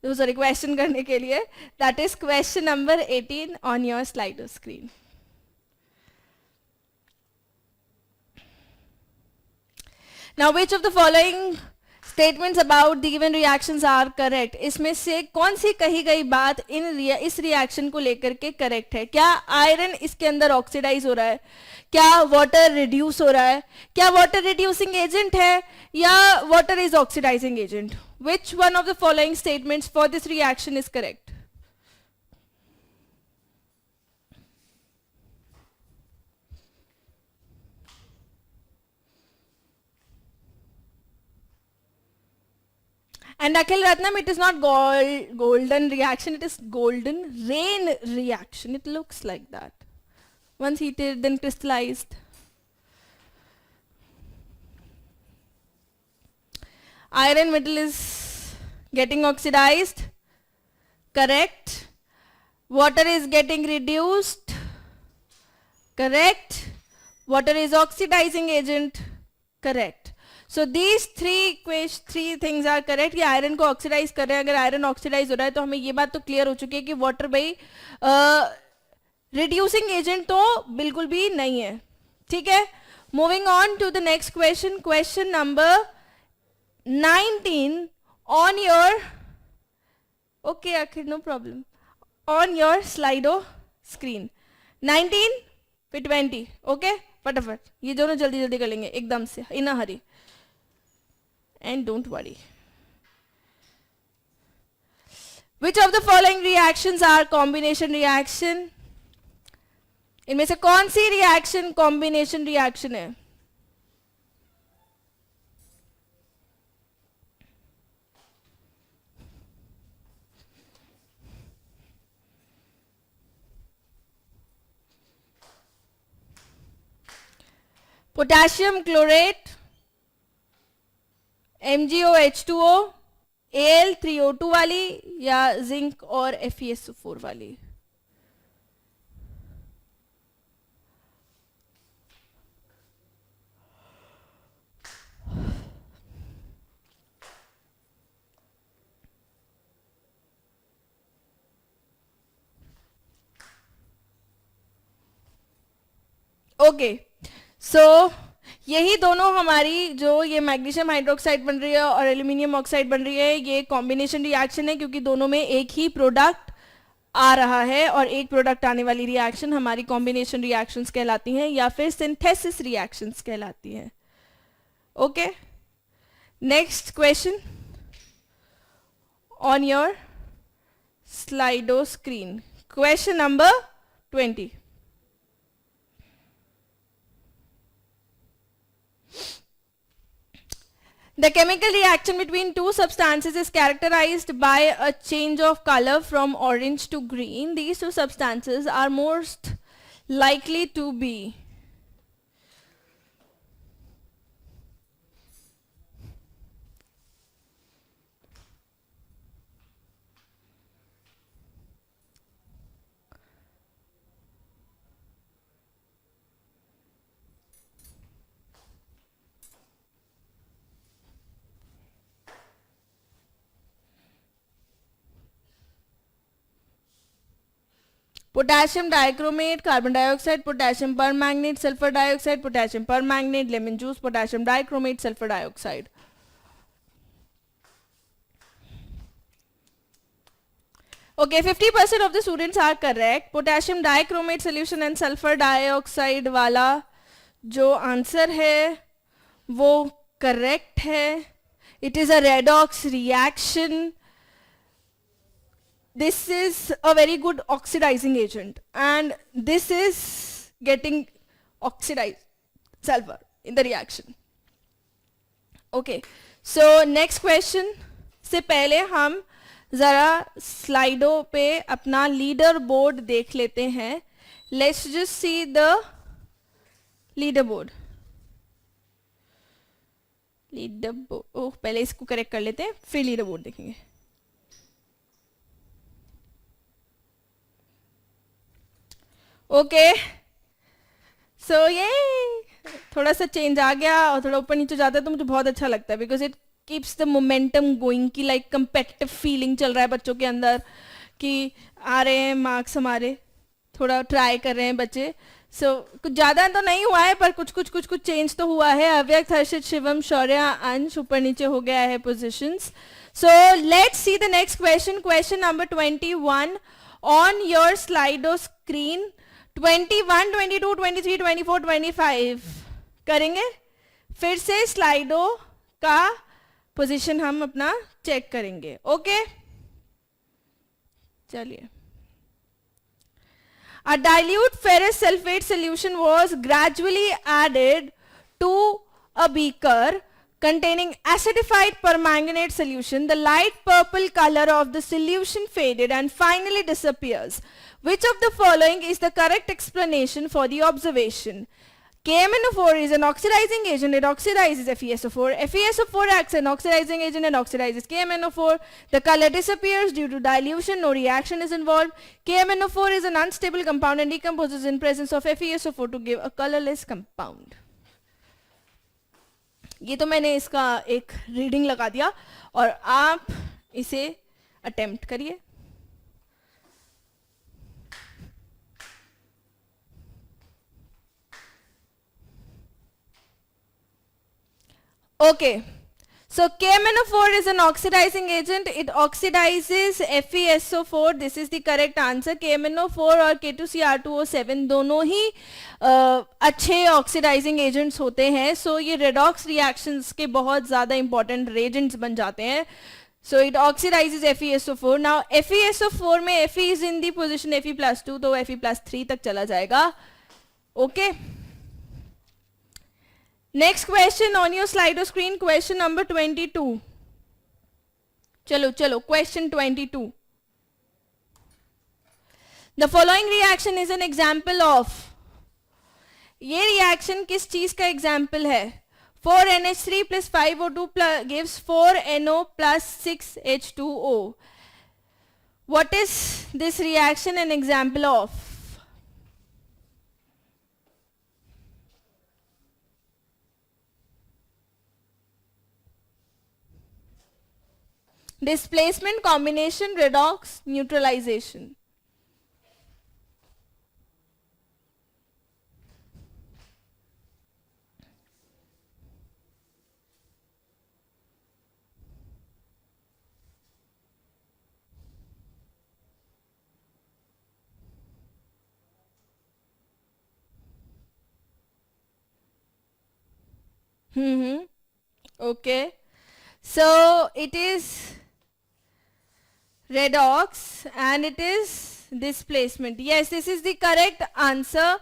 सॉरी क्वेश्चन करने के लिए. That is question number 18 on your Slido screen. Now which of the following statements about the given reactions are correct? इसमें से कौन सी कही गई बात इस रिएक्शन को लेकर के करेक्ट है? क्या आयरन इसके अंदर ऑक्सीडाइज हो रहा है? क्या वाटर रिड्यूस हो रहा है? क्या वाटर रिड्यूसिंग एजेंट है या water is oxidising agent? Which one of the following statements for this reaction is correct? And Akhil Ratnam, it is not golden reaction, it is golden rain reaction. It looks like that. Once heated, then crystallized. Iron metal is getting oxidized. Correct. Water is getting reduced. Correct. Water is oxidizing agent. Correct. So these three things are correct. कि iron को oxidise कर रहे हैं. अगर iron oxidise हो रहा है तो हमें ये बात तो क्लियर हो चुकी है कि वाटर भाई रिड्यूसिंग एजेंट तो बिल्कुल भी नहीं है. ठीक है, Moving on to the next question, question number 19 on your, okay आखिर no problem, on your Slido screen. 19 फिर 20, okay, फटाफट ये दोनों जल्दी जल्दी कर लेंगे एकदम से, in a hurry, and don't worry. Which of the following reactions are combination reaction? इनमें से कौन सी रिएक्शन कॉम्बिनेशन रिएक्शन है? पोटेशियम क्लोरेट, MgOH2O, Al3O2 वाली, या जिंक और FeSO4 वाली? ओके, सो यही दोनों हमारी जो ये मैग्नीशियम हाइड्रोक्साइड बन रही है और एल्यूमिनियम ऑक्साइड बन रही है, ये कॉम्बिनेशन रिएक्शन है क्योंकि दोनों में एक ही प्रोडक्ट आ रहा है और एक प्रोडक्ट आने वाली रिएक्शन हमारी कॉम्बिनेशन रिएक्शंस कहलाती हैं या फिर सिंथेसिस रिएक्शंस कहलाती हैं. Okay, next question on your Slido screen, question number 20. The chemical reaction between two substances is characterized by a change of color from orange to green. These two substances are most likely to be potassium dichromate, carbon dioxide, potassium permanganate, sulfur dioxide, potassium permanganate, lemon juice, potassium dichromate, sulfur dioxide. Okay, 50% of the students are correct. Potassium dichromate solution and sulfur dioxide वाला जो answer है वो correct है. It is a redox reaction. This is a very good oxidizing agent and this is getting oxidized sulfur in the reaction. Okay, so next question से पहले हम ज़रा Slido पे अपना लीडर बोर्ड देख लेते हैं. Let's just see the leader board. Leader board, oh पहले इसको करेक्ट कर लेते हैं फिर लीडर बोर्ड देखेंगे. ओके, सो ये थोड़ा सा चेंज आ गया और थोड़ा ऊपर नीचे जाता है तो मुझे बहुत अच्छा लगता है because it keeps the momentum going की लाइक कंपेटिटिव फीलिंग चल रहा है बच्चों के अंदर कि आ रहे हैं मार्क्स हमारे, थोड़ा ट्राई कर रहे हैं बच्चे. सो कुछ ज़्यादा तो नहीं हुआ है पर कुछ चेंज तो हुआ है. अव्यक्त, हर्षित, शिवम, शौर्य, अंश ऊपर नीचे हो गया है positions. So let's see the next question, question number 21 on your Slido screen. 21, 22, 23, 24, 25 करेंगे. फिर से स्लाइडो का पोजीशन हम अपना चेक करेंगे. ओके, चलिए. A dilute ferrous sulfate solution was gradually added to a beaker containing acidified permanganate solution. The light purple color of the solution faded and finally disappears. Which of the following is the correct explanation for the observation? KMNO4 is an oxidizing agent. It oxidizes FeSO4. FeSO4 acts as an oxidizing agent and oxidizes KMNO4. The color disappears due to dilution. No reaction is involved. KMNO4 is an unstable compound and decomposes in presence of FeSO4 to give a colorless compound. ये तो मैंने इसका एक reading लगा दिया और आप इसे अटेम्प्ट करिए. Okay. So KMnO4 is an oxidizing agent. It oxidizes FeSO4. This is the correct answer. KMnO4 और K2Cr2O7 दोनों ही अच्छे ऑक्सीडाइजिंग एजेंट्स होते हैं. सो ये रेडॉक्स रिएक्शंस के बहुत ज़्यादा इंपॉर्टेंट रेजेंट्स बन जाते हैं. So it oxidizes FeSO4. Now FeSO4 में Fe is in the position Fe+2, तो Fe+3 तक चला जाएगा. Okay. Next question on your Slido screen, question number 22. चलो question 22. The following reaction is an example of. ये reaction किस चीज का example है? 4NH3 plus 5O2 gives 4NO plus 6H2O. What is this reaction an example of? Displacement, combination, redox, neutralization. Okay. So it is redox and it is displacement. Yes, this is the correct answer.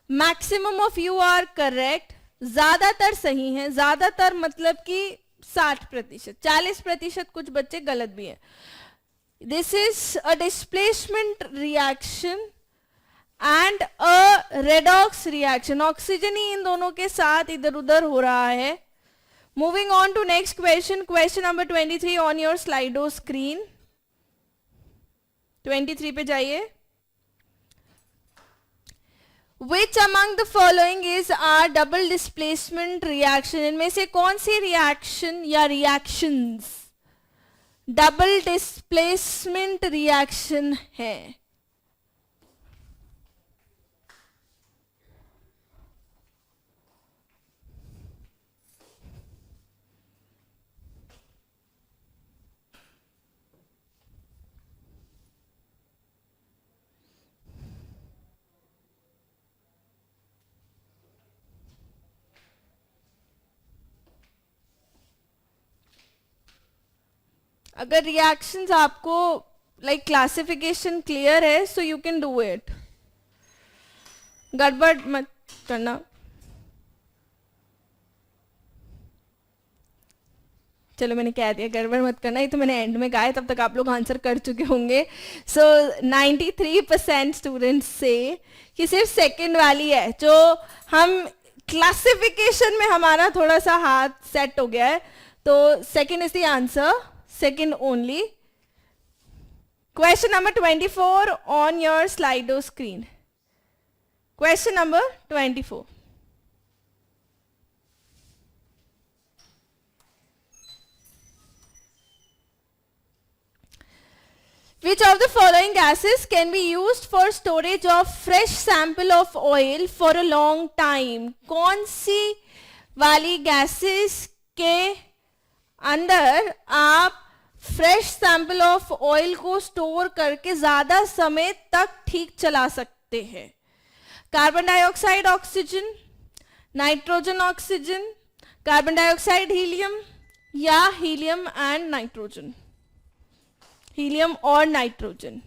Maximum of you are correct. ज़्यादातर सही हैं. ज़्यादातर मतलब कि 60%, 40% कुछ बच्चे गलत भी हैं. This is a displacement reaction and a redox reaction. Oxygen ही इन दोनों के साथ इधर उधर हो रहा है. Moving on to next question. Question number 23 on your Slido screen. 23 पे जाइए. Which among the following is our double displacement reaction? इनमें से कौन सी reaction या reactions double displacement reaction है? अगर रिएक्शंस आपको लाइक क्लासिफिकेशन क्लियर है so you can do it. गड़बड़ मत करना. चलो मैंने कह दिया गड़बड़ मत करना. ये तो मैंने एंड में कहा है, तब तक आप लोग आंसर कर चुके होंगे. सो 93% स्टूडेंट्स से कि सिर्फ सेकंड वाली है जो हम क्लासिफिकेशन में हमारा थोड़ा सा हाथ सेट हो गया है. तो second is the answer. Second only. Question number 24 on your Slido screen. Question number 24. Which of the following gases can be used for storage of fresh sample of oil for a long time? कौन सी वाली gases के अंदर आप fresh sample of oil को store करके ज्यादा समय तक ठीक चला सकते हैं? Carbon dioxide oxygen, nitrogen oxygen, carbon dioxide helium या हीलियम एंड नाइट्रोजन. हीलियम और नाइट्रोजन.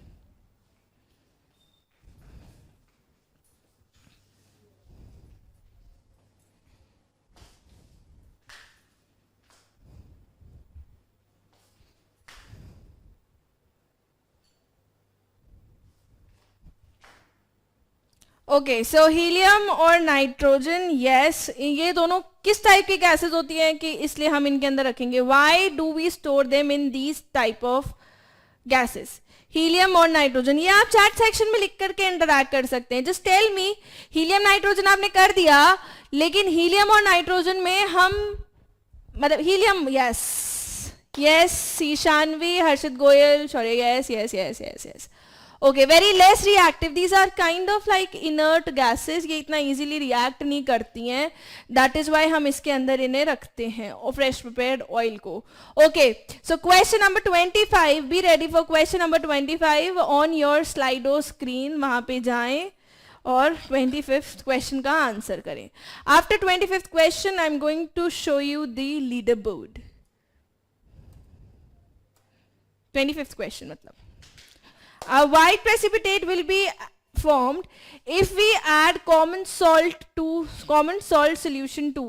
ओके, सो हीलियम और नाइट्रोजन. यस, ये दोनों किस टाइप की गैसेस होती हैं कि इसलिए हम इनके अंदर रखेंगे? Why do we store them in these type of gases? Helium और नाइट्रोजन. ये आप चैट सेक्शन में लिख करके इंटरैक्ट कर सकते हैं. Just tell me. Helium nitrogen आपने कर दिया, लेकिन हीलियम और नाइट्रोजन में हम मतलब helium. Yes yes, Ishanvi, Harshit Goyal, sorry. Yes yes yes yes yes. Okay, very less reactive, these are kind of like inert gases, ये इतना इजीली रिएक्ट नहीं करती हैं, दैट इज वाई हम इसके अंदर इन्हें रखते हैं और फ्रेश प्रिपेयर्ड ऑयल को. Okay, so question number 25, be ready for question number 25 on your Slido screen. वहां पे जाएं और 25th क्वेश्चन का आंसर करें. After 25th question I am going to show you the leader board. 25th question मतलब a white precipitate will be formed if we add common salt solution to.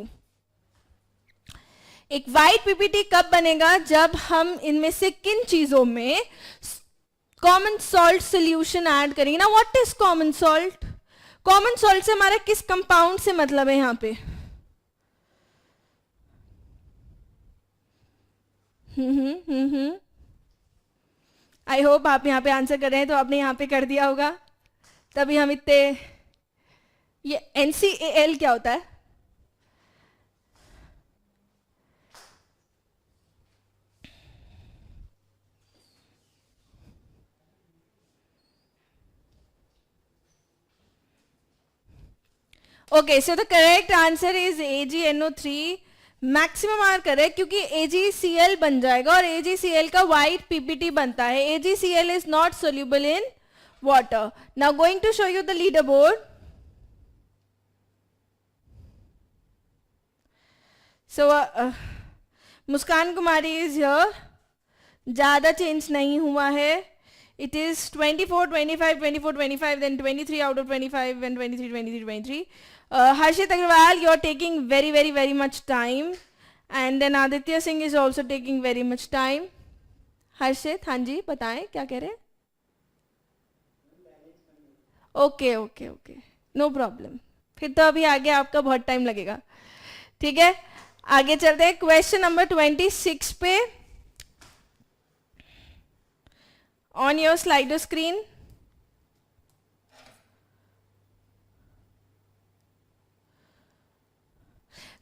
एक white PPT कब बनेगा? जब हम इनमें से किन चीजों में common salt solution ऐड करेंगे ना. what is common salt? common salt से हमारा किस कंपाउंड से मतलब है यहां पे? आई होप आप यहाँ पे आंसर कर रहे हैं, तो आपने यहाँ पे कर दिया होगा, तभी हम इतने. ये NCAL क्या होता है? Okay, so the correct answer is AgNO3. Maximum are correct, क्योंकि AgCl बन जाएगा और AgCl का व्हाइट PPT बनता है. AgCl is not soluble in water. Now going to show you the leader board. So Muskan Kumari is here. ज्यादा change नहीं हुआ है. It is 24, 25, 24, 25, then 23 out of 25, and 23, 23, 23. Harshit Agrawal, you are taking very, very, very much time. And then Aditya Singh is also taking very much time. Harshit, हाँ जी, बताएं क्या कह रहे हैं? Okay okay okay, no problem. फिर तो अभी आगे आपका बहुत टाइम लगेगा. ठीक है, आगे चलते हैं क्वेश्चन नंबर 26 पे. On your Slido screen.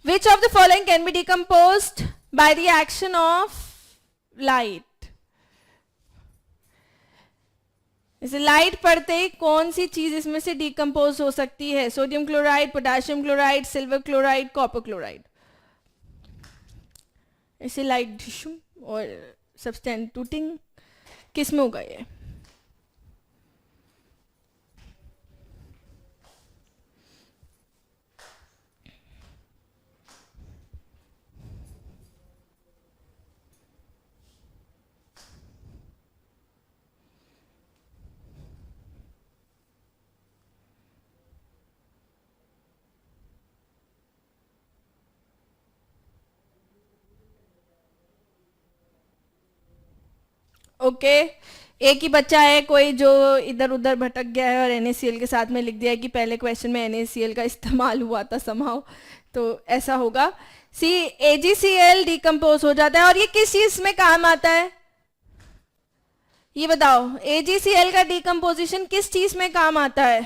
Which of the following can be decomposed by the action of light? इसे लाइट पड़ते ही कौन सी चीज इसमें से डिकम्पोज हो सकती है? Sodium chloride, potassium chloride, silver chloride, copper chloride. इसे लाइट डिशुम और सब्सटेंटूटिंग किस में होगा ये? ओके, एक ही बच्चा है कोई जो इधर उधर भटक गया है और NaCl के साथ में लिख दिया है कि पहले क्वेश्चन में NaCl का इस्तेमाल हुआ था समहाउ, तो ऐसा होगा. सी AgCl डिकम्पोज हो जाता है और ये किस चीज में काम आता है? ये बताओ, AgCl का डिकम्पोजिशन किस चीज में काम आता है?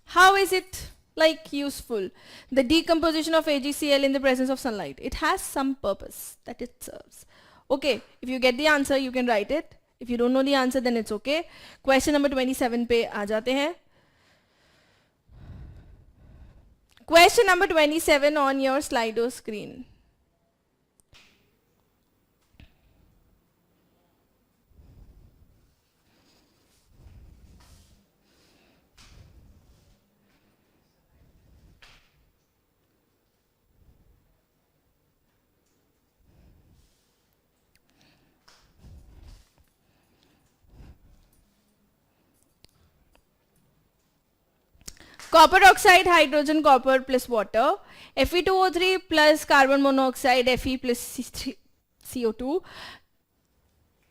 How is it like useful? The decomposition of AgCl in the presence of sunlight, it has some purpose that it serves. Okay, if you get the answer you can write it. If you don't know the answer then it's okay. Question number 27 पे आ जाते हैं. Question number 27 on your Slido screen. Copper oxide, hydrogen, copper plus water. Fe2O3 plus carbon monoxide, Fe plus CO2.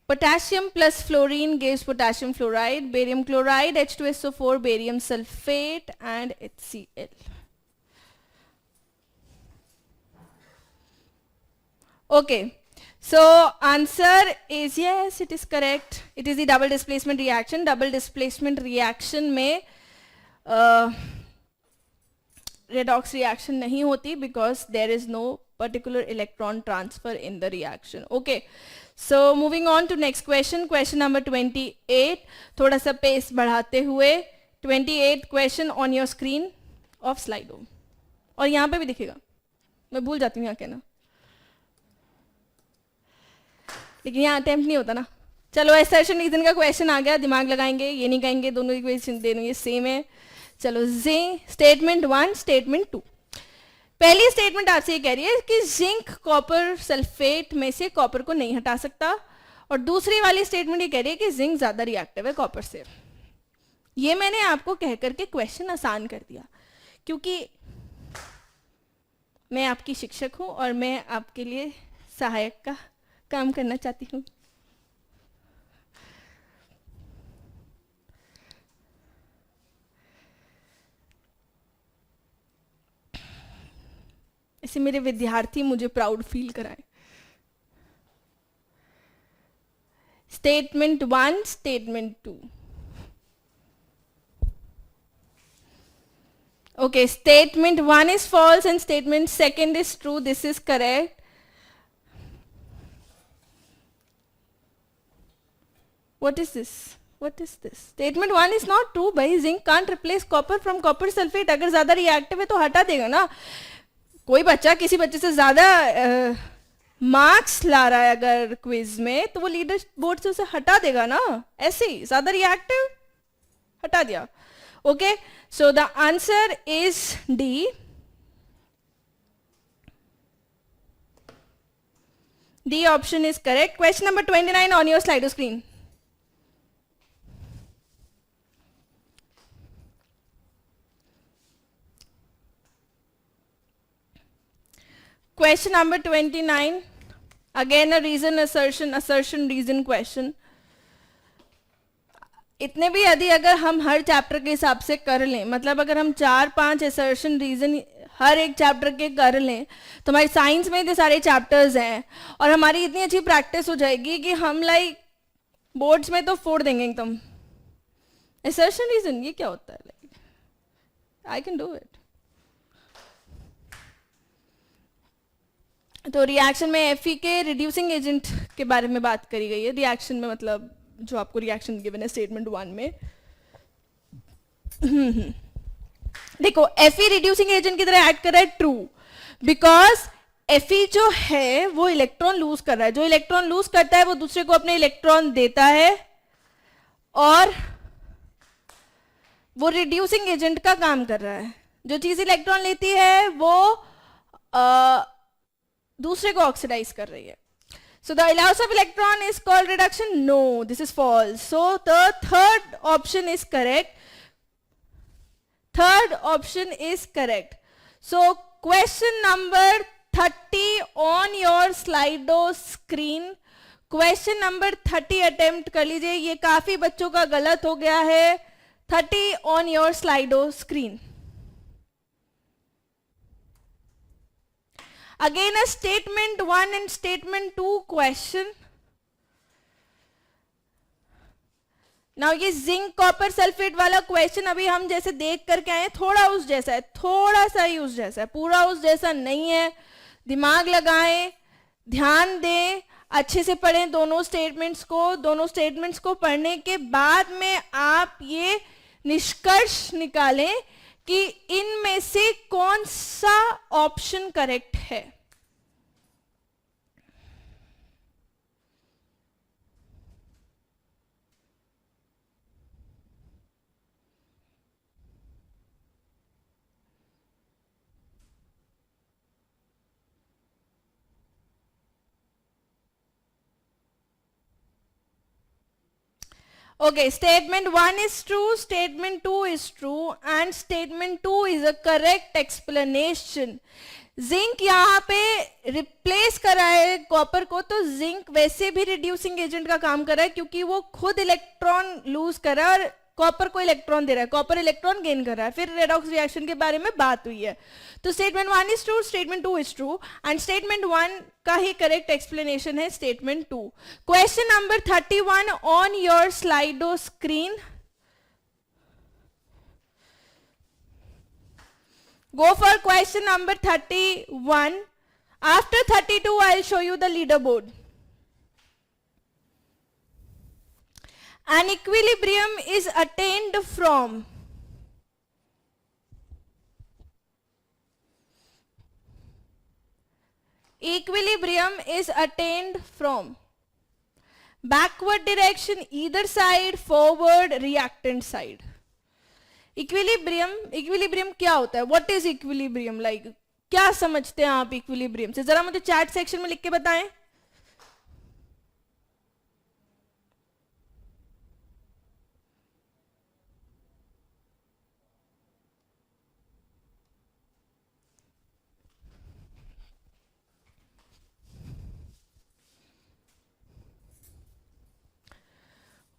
Potassium plus fluorine gives potassium fluoride. Barium chloride, H2SO4, barium sulfate, and HCl. Okay. So answer is yes, it is correct. It is the double displacement reaction. Double displacement reaction में redox reaction नहीं होती because there is no particular electron transfer in the reaction. Okay, so moving on to next question, question number 28. थोड़ा सा pace बढ़ाते हुए 28 question on your screen of Slido. और यहाँ पे भी दिखेगा, मैं भूल जाती हूँ यहाँ कहना, लेकिन यहाँ अटेम्प्ट नहीं होता ना. चलो assertion रीजन का क्वेश्चन आ गया, दिमाग लगाएंगे, ये नहीं कहेंगे दोनों इक्वेशन दोनों ये सेम है. चलो स्टेटमेंट 1, स्टेटमेंट 2. पहली स्टेटमेंट आपसे ये कह रही है कि जिंक कॉपर सल्फेट में से कॉपर को नहीं हटा सकता, और दूसरी वाली स्टेटमेंट ये कह रही है कि जिंक ज्यादा रिएक्टिव है कॉपर से. ये मैंने आपको कह करके क्वेश्चन आसान कर दिया, क्योंकि मैं आपकी शिक्षक हूं और मैं आपके लिए सहायक का काम करना चाहती हूँ. ऐसे मेरे विद्यार्थी मुझे प्राउड फील कराएं. Statement 1, statement 2. Okay, statement 1 is false and statement 2 is true. This is correct. What is this? What is this? Statement 1 is not true. भाई zinc can't replace copper from copper sulfate. अगर ज़्यादा reactive है तो हटा देगा ना. कोई बच्चा किसी बच्चे से ज़्यादा मार्क्स ला रहा है अगर क्विज में, तो वो लीडर बोर्ड से उसे हटा देगा ना. ऐसे ही ज़्यादा reactive हटा दिया. Okay, so the answer is D. D option is correct. Question number 29 on your Slido screen. Question number 29. Again a reason assertion reason question. इतने भी यदि अगर हम हर चैप्टर के हिसाब से कर लें, मतलब अगर हम 4-5 असर्शन रीजन हर एक चैप्टर के कर लें, तो हमारी साइंस में इतने सारे चैप्टर्स हैं और हमारी इतनी अच्छी प्रैक्टिस हो जाएगी कि हम लाइक बोर्ड्स में तो फोड़ देंगे एकदम. असर्शन रीजन ये क्या होता है? Like I can do it. तो रिएक्शन में एफई के रिड्यूसिंग एजेंट के बारे में बात करी गई है. रिएक्शन में मतलब जो आपको रिएक्शन गिवन है स्टेटमेंट 1 में. देखो एफई रिड्यूसिंग एजेंट की तरह एक्ट कर रहा है, ट्रू, बिकॉज एफई जो है वो इलेक्ट्रॉन लूज कर रहा है. जो इलेक्ट्रॉन लूज करता है वो दूसरे को अपने इलेक्ट्रॉन देता है और वो रिड्यूसिंग एजेंट का काम कर रहा है. जो चीज इलेक्ट्रॉन लेती है वो दूसरे को ऑक्सीडाइज कर रही है. So the loss of electron is called reduction? No, this is false. So the third option is correct. Third option is correct. So question number 30 on your Slido screen. Question number 30 attempt कर लीजिए. ये काफी बच्चों का गलत हो गया है. 30 on your Slido screen. Again a statement 1 and statement 2 question. Now ये जिंक कॉपर सल्फेट वाला क्वेश्चन अभी हम जैसे देख करके आए, थोड़ा उस जैसा है, थोड़ा सा ही उस जैसा है, पूरा उस जैसा नहीं है. दिमाग लगाएं, ध्यान दें, अच्छे से पढ़ें दोनों स्टेटमेंट्स को. दोनों स्टेटमेंट्स को पढ़ने के बाद में आप ये निष्कर्ष निकालें कि इनमें से कौन सा ऑप्शन करेक्ट है. Okay, statement 1 is true, statement 2 is true and statement 2 is a correct explanation. Zinc यहाँ पे रिप्लेस कर रहा है कॉपर को, तो जिंक वैसे भी रिड्यूसिंग एजेंट का काम कर रहा है क्योंकि वो खुद इलेक्ट्रॉन लूज कर रहा है और कॉपर को इलेक्ट्रॉन दे रहा है, कॉपर इलेक्ट्रॉन गेन कर रहा है. फिर रेडॉक्स रिएक्शन के बारे में बात हुई है. तो statement 1 is true, statement 2 is true and statement 1 का ही करेक्ट एक्सप्लेनेशन है statement 2. Question number 31 on your Slido screen. Go for question number 31. After 32, I'll show you the leaderboard. An equilibrium is attained from backward direction either side, forward reactant side. Equilibrium क्या होता है? What is equilibrium? Like क्या समझते हैं आप equilibrium से? जरा मुझे चैट सेक्शन में लिख के बताएं.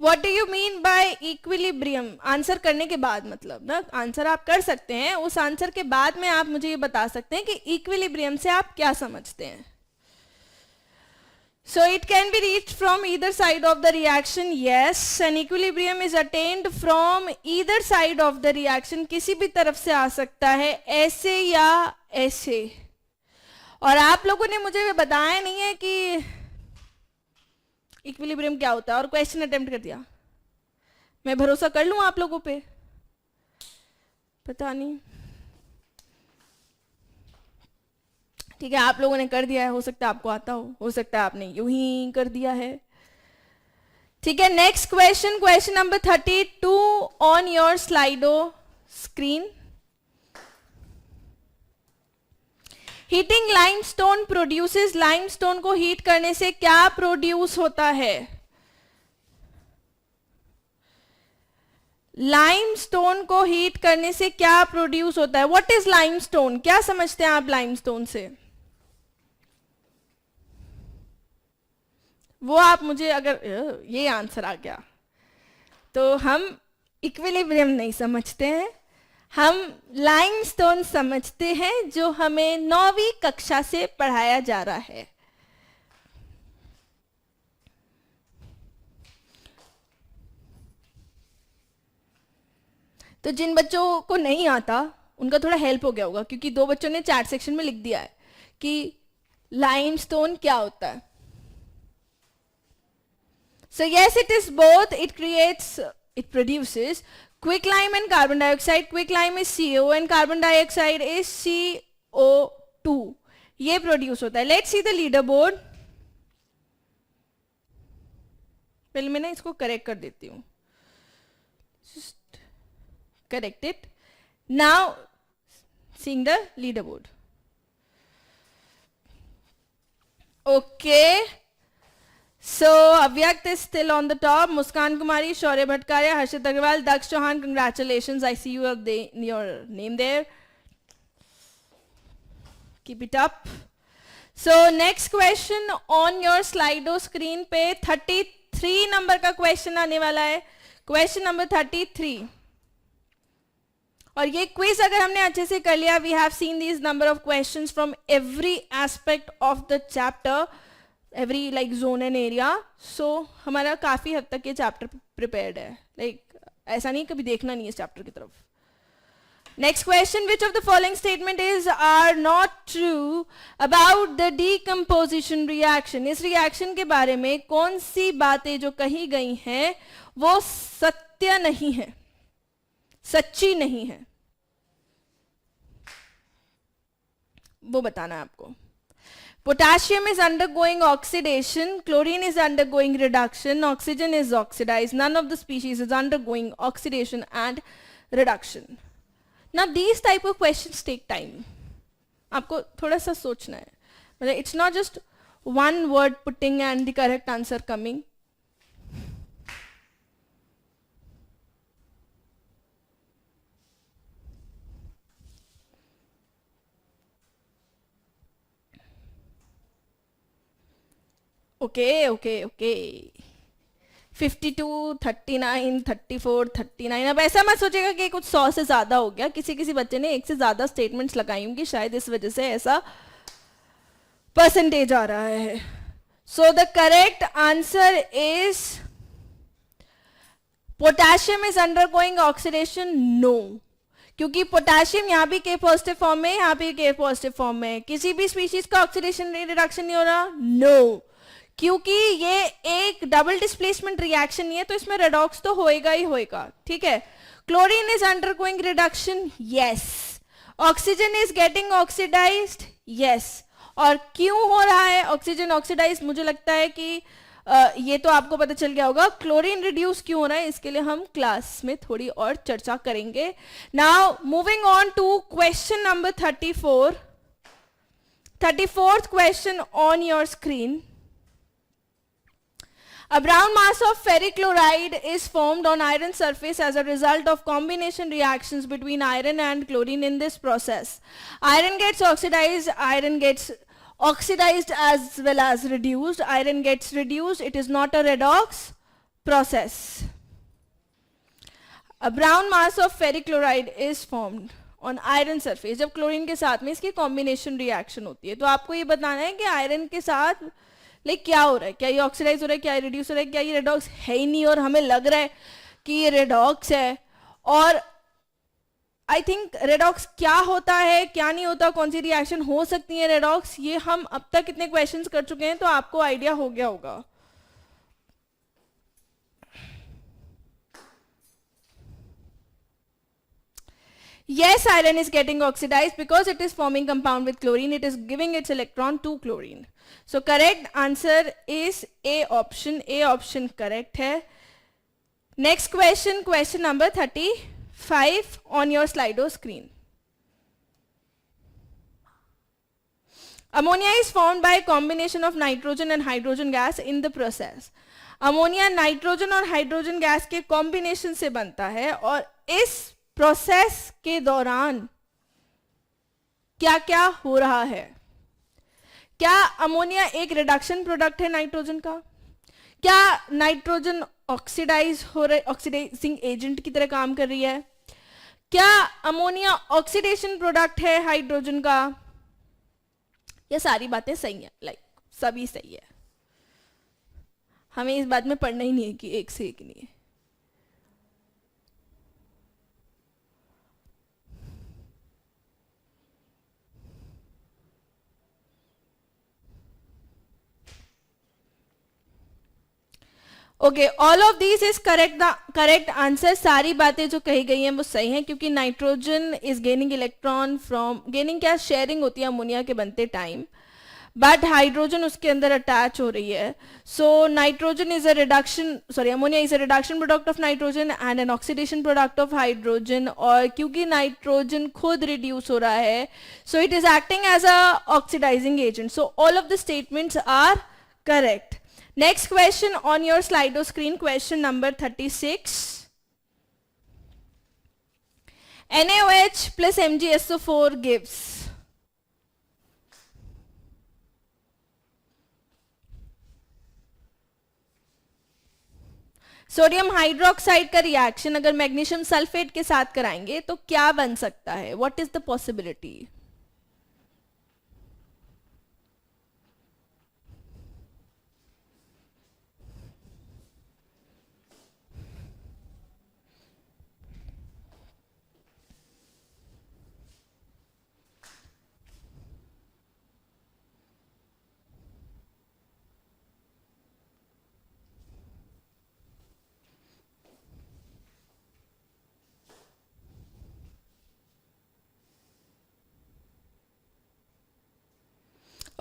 What do you mean by equilibrium? Answer करने के बाद, मतलब ना, आंसर आप कर सकते हैं, उस आंसर के बाद में आप मुझे ये बता सकते हैं कि इक्विलिब्रियम से आप क्या समझते हैं. So it can be reached from either side of the reaction. Yes, an equilibrium is attained from either side of the reaction. किसी भी तरफ से आ सकता है, ऐसे या ऐसे. और आप लोगों ने मुझे ये बताया नहीं है कि इक्विलिब्रियम क्या होता है, और क्वेश्चन अटेम्प्ट कर दिया. मैं भरोसा कर लूं आप लोगों पे? पता नहीं. ठीक है, आप लोगों ने कर दिया है, हो सकता है आपको आता हो सकता है आपने यूं ही कर दिया है. ठीक है, next question, question number 32 on your Slido screen. Heating limestone produces. Limestone को हीट करने से क्या प्रोड्यूस होता है? लाइमस्टोन को हीट करने से क्या प्रोड्यूस होता है? What is limestone? क्या समझते हैं आप लाइमस्टोन से? वो आप मुझे, अगर ये आंसर आ गया तो हम इक्विलिब्रियम नहीं समझते हैं, हम लाइमस्टोन समझते हैं, जो हमें 9वीं कक्षा से पढ़ाया जा रहा है. तो जिन बच्चों को नहीं आता उनका थोड़ा हेल्प हो गया होगा, क्योंकि 2 बच्चों ने चैट सेक्शन में लिख दिया है कि लाइमस्टोन क्या होता है. So yes, it is both. It produces quicklime and carbon dioxide. Quicklime is CO and carbon dioxide is CO2. ये produce होता है. Let's see the leaderboard. पहले मैं ना इसको correct कर देती हूँ. Just correct it. Now, seeing the leaderboard. Okay. So Avyakt is still on the top. Muskan Kumari, Shaurya Bhattacharya, Harshit Agarwal, Daksh Chauhan, congratulations. I see you have your name there. Keep it up. So next question on your Slido screen पे 33 number का question आने वाला है. Question number 33. और ये quiz अगर हमने अच्छे से कर लिया, we have seen these number of questions from every aspect of the chapter. Every like zone and area. So हमारा काफ़ी हद तक ये चैप्टर प्रिपेयर्ड है. लाइक ऐसा नहीं कभी देखना नहीं है इस चैप्टर की तरफ. Next question, which of the following statement is are not true about the decomposition reaction. इस रिएक्शन के बारे में कौन सी बातें जो कही गई हैं वो सत्य नहीं है, सच्ची नहीं है, वो बताना है आपको. Potassium is undergoing oxidation, chlorine is undergoing reduction, oxygen is oxidized. None of the species is undergoing oxidation and reduction. Now these type of questions take time. आपको थोड़ा सा सोचना है. मतलब it's not just one word putting and the correct answer coming. Okay. 52, 39, 34, 39. अब ऐसा मत सोचेगा कि कुछ 100 से ज़्यादा हो गया. किसी बच्चे ने 1 से ज़्यादा स्टेटमेंट्स लगाई होंगी, शायद इस वजह से ऐसा परसेंटेज आ रहा है. So the correct answer is potassium is undergoing oxidation. No. क्योंकि पोटेशियम यहाँ भी के पॉजिटिव फॉर्म में, यहाँ भी के पॉजिटिव फॉर्म में, किसी भी स्पीशीज का ऑक्सीडेशन रिडक्शन नहीं हो रहा, नो, क्योंकि ये एक डबल डिस्प्लेसमेंट रिएक्शन नहीं है, तो इसमें रेडॉक्स तो होएगा ही होएगा, ठीक है. Chlorine is undergoing reduction, yes. Oxygen is getting oxidised, yes. और क्यों हो रहा है ऑक्सीजन ऑक्सीडाइज, मुझे लगता है कि ये तो आपको पता चल गया होगा. क्लोरीन रिड्यूस क्यों हो रहा है, इसके लिए हम क्लास में थोड़ी और चर्चा करेंगे. Now moving on to question number 34. 34th question on your screen. A brown mass of ferric chloride is formed on iron surface as a result of combination reactions between iron and chlorine in this process. Iron gets oxidized as well as reduced. Iron gets reduced. It is not a redox process. A brown mass of ferric chloride is formed on iron surface. जब chlorine के साथ में इसकी combination reaction होती है, तो आपको ये बताना है कि आयरन के साथ लाइक क्या हो रहा है, क्या ये ऑक्सीडाइज हो रहा है, क्या ये रिड्यूस हो रहा है, क्या ये रेडॉक्स है ही नहीं और हमें लग रहा है कि ये रेडॉक्स है. और आई थिंक रेडॉक्स क्या होता है, क्या नहीं होता, कौन सी रिएक्शन हो सकती है रेडॉक्स, ये हम अब तक कितने क्वेश्चंस कर चुके हैं, तो आपको आइडिया हो गया होगा. Yes, iron is getting oxidized because it is forming compound with chlorine. It is giving its electron to chlorine. So correct answer is A option. A option correct है. Next question, question number 35 on your Slido screen. Ammonia is formed by a combination of nitrogen and hydrogen gas in the process. Ammonia nitrogen और hydrogen gas के combination से बनता है और इस process के दौरान क्या क्या हो रहा है. क्या अमोनिया एक रिडक्शन प्रोडक्ट है नाइट्रोजन का? क्या नाइट्रोजन ऑक्सीडाइज हो रहा है, ऑक्सीडाइजिंग एजेंट की तरह काम कर रही है? क्या अमोनिया ऑक्सीडेशन प्रोडक्ट है हाइड्रोजन का? ये सारी बातें सही है, लाइक सभी सही है. हमें इस बात में पढ़ना ही नहीं है कि एक से एक नहीं है. Okay, all of these is correct answer. सारी बातें जो कही गई हैं वो सही हैं, क्योंकि nitrogen is gaining electron from, gaining क्या, शेयरिंग होती है अमोनिया के बनते टाइम, बट हाइड्रोजन उसके अंदर अटैच हो रही है. So nitrogen is a reduction, sorry ammonia is a reduction product of nitrogen and an oxidation product of hydrogen. और क्योंकि नाइट्रोजन खुद रिड्यूस हो रहा है, so it is acting as a oxidising agent. So all of the statements are correct. Next question on your Slido screen, question number 36. NaOH plus MgSO4 gives sodium hydroxide का reaction अगर magnesium sulphate के साथ कराएंगे तो क्या बन सकता है? What is the possibility?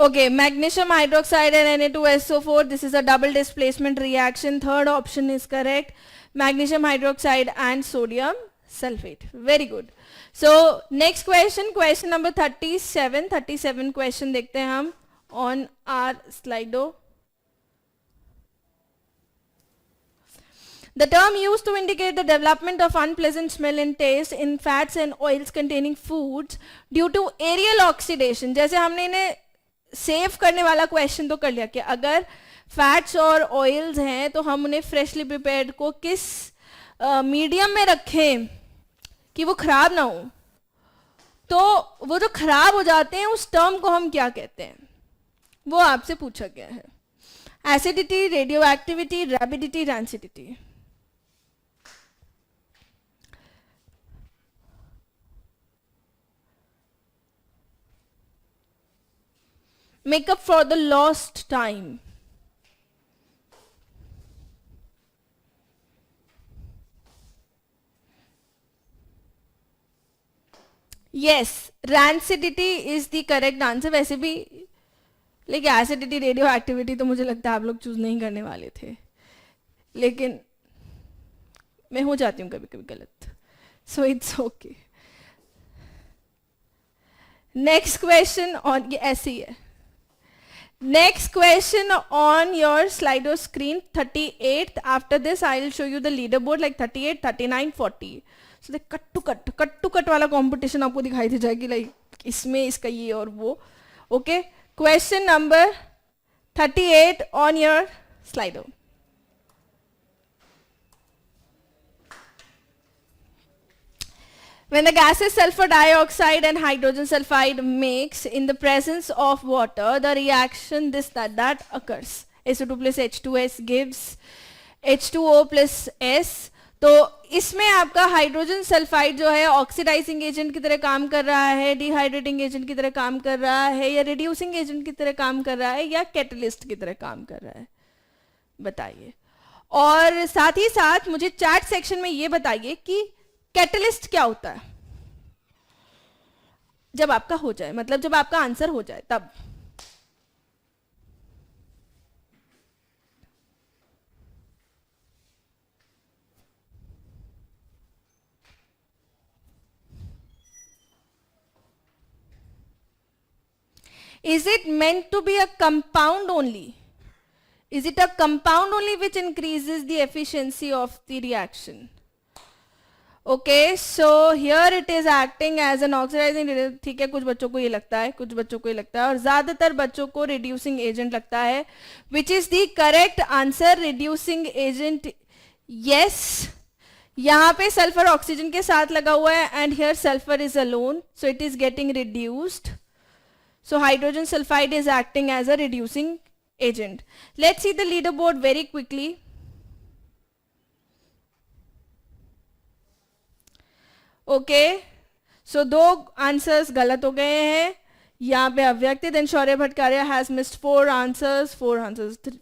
Okay, magnesium hydroxide and Na2SO4, this is a double displacement reaction. Third option is correct. Magnesium hydroxide and sodium sulfate. Very good. So next question, question number 37. 37 question देखते हैं हम on our Slido. The term used to indicate the development of unpleasant smell and taste in fats and oils containing foods due to aerial oxidation. जैसे हमने इन्हें save करने वाला question तो कर लिया कि अगर फैट्स और ऑयल्स हैं तो हम उन्हें फ्रेशली प्रिपेयर्ड को किस मीडियम में रखें कि वो खराब ना हो. तो वो जो खराब हो जाते हैं उस टर्म को हम क्या कहते हैं, वो आपसे पूछा गया है. Acidity, radio activity, rapidity, rancidity. make up for the lost time. Yes, rancidity is the correct answer. वैसे भी लेकिन एसिडिटी रेडियो एक्टिविटी तो मुझे लगता है आप लोग चूज नहीं करने वाले थे, लेकिन मैं हो जाती हूँ कभी कभी गलत, so it's okay. Next question on, ये ऐसे ही है. Next question on your Slido screen, 38th. After this, I will show you the leaderboard like 38, 39, 40. So the cut to cut वाला competition आपको दिखाई दे जाएगी, like इसमें इसका ये और वो. Okay. Question number 38 on your Slido. When the gases sulfur dioxide and hydrogen sulfide mix in the presence of water, the reaction that occurs. SO2 plus H2S gives H2O plus S. तो इसमें आपका hydrogen sulphide जो है oxidising agent की तरह काम कर रहा है, डिहाइड्रेटिंग एजेंट की तरह काम कर रहा है, या रिड्यूसिंग एजेंट की तरह काम कर रहा है, या कैटलिस्ट की तरह काम कर रहा है, बताइए. और साथ ही साथ मुझे चैट सेक्शन में ये बताइए कि कैटलिस्ट क्या होता है जब आपका हो जाए, मतलब जब आपका आंसर हो जाए तब. Is it meant to be a compound only? Is it a compound only which increases the efficiency of the reaction? Okay, so here it is acting as an oxidizing agent. ठीक है, कुछ बच्चों को ये लगता है, कुछ बच्चों को ये लगता है, और ज्यादातर बच्चों को reducing agent लगता है. Which is the correct answer? Reducing agent. Yes. यहाँ पे सल्फर ऑक्सीजन के साथ लगा हुआ है, and here sulfur is alone, so it is getting reduced. So hydrogen sulfide is acting as a reducing agent. Let's see the leaderboard very quickly. Okay, so दो answers गलत हो गए हैं यहाँ पे Avyakt. Then Shaurya Bhattacharya has missed 4 answers,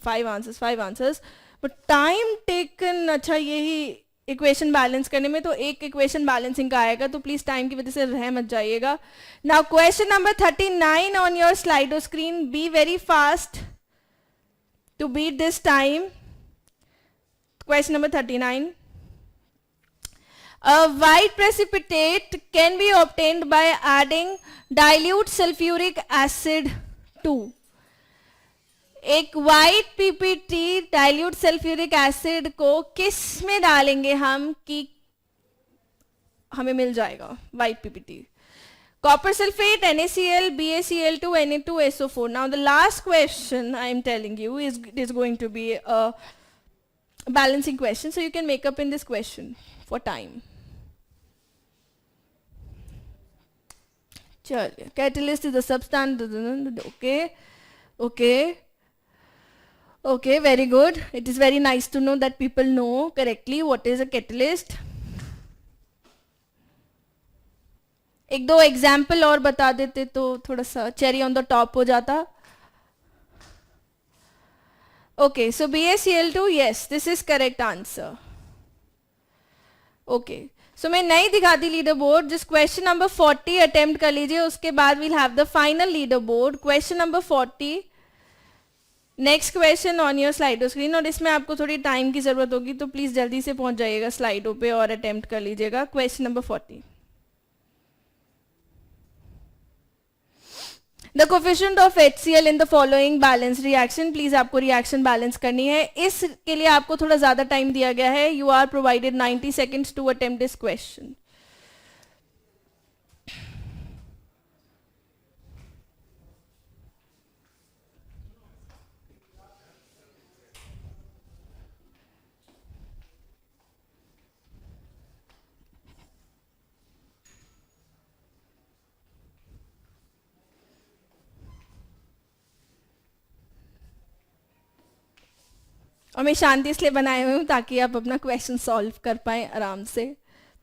5 answers, but time taken. अच्छा, यही equation balance करने में तो एक इक्वेशन बैलेंसिंग का आएगा, तो प्लीज टाइम की वजह से रह मत जाइएगा. Now question number 39 on your Slido screen. Be very fast to beat this time. Question number 39. A white precipitate can be obtained by adding dilute sulfuric acid to. एक white PPT dilute sulfuric acid को किस में डालेंगे हम कि हमें मिल जाएगा white PPT? Copper sulfate, NaCl, BaCl2, Na2SO4. Now the last question I am telling you is going to be a balancing question, so you can make up in this question for time. चलिए, catalyst is the substance. Okay, very good. It is very nice to know that people know correctly what is a catalyst. एक दो example और बता देते तो थोड़ा सा cherry on the top हो जाता. Okay, so BaCl2, yes, this is correct answer. Okay, so मैं नहीं दिखाती लीडर बोर्ड. जिस क्वेश्चन नंबर 40 अटेम्प्ट कर लीजिए, उसके बाद will have the final leader board. Question number 40, next question on your Slido screen. और इसमें आपको थोड़ी टाइम की जरूरत होगी, तो प्लीज जल्दी से पहुंच जाइएगा स्लाइडो पे और अटेम्प्ट कर लीजिएगा. Question number 40. The coefficient of HCl in the following balance reaction. Please आपको रिएक्शन बैलेंस करनी है. इसके लिए आपको थोड़ा ज्यादा टाइम दिया गया है. You are provided 90 seconds to attempt this question. और मैं शांति इसलिए बनाए हुए हूँ ताकि आप अपना क्वेश्चन सॉल्व कर पाएँ आराम से.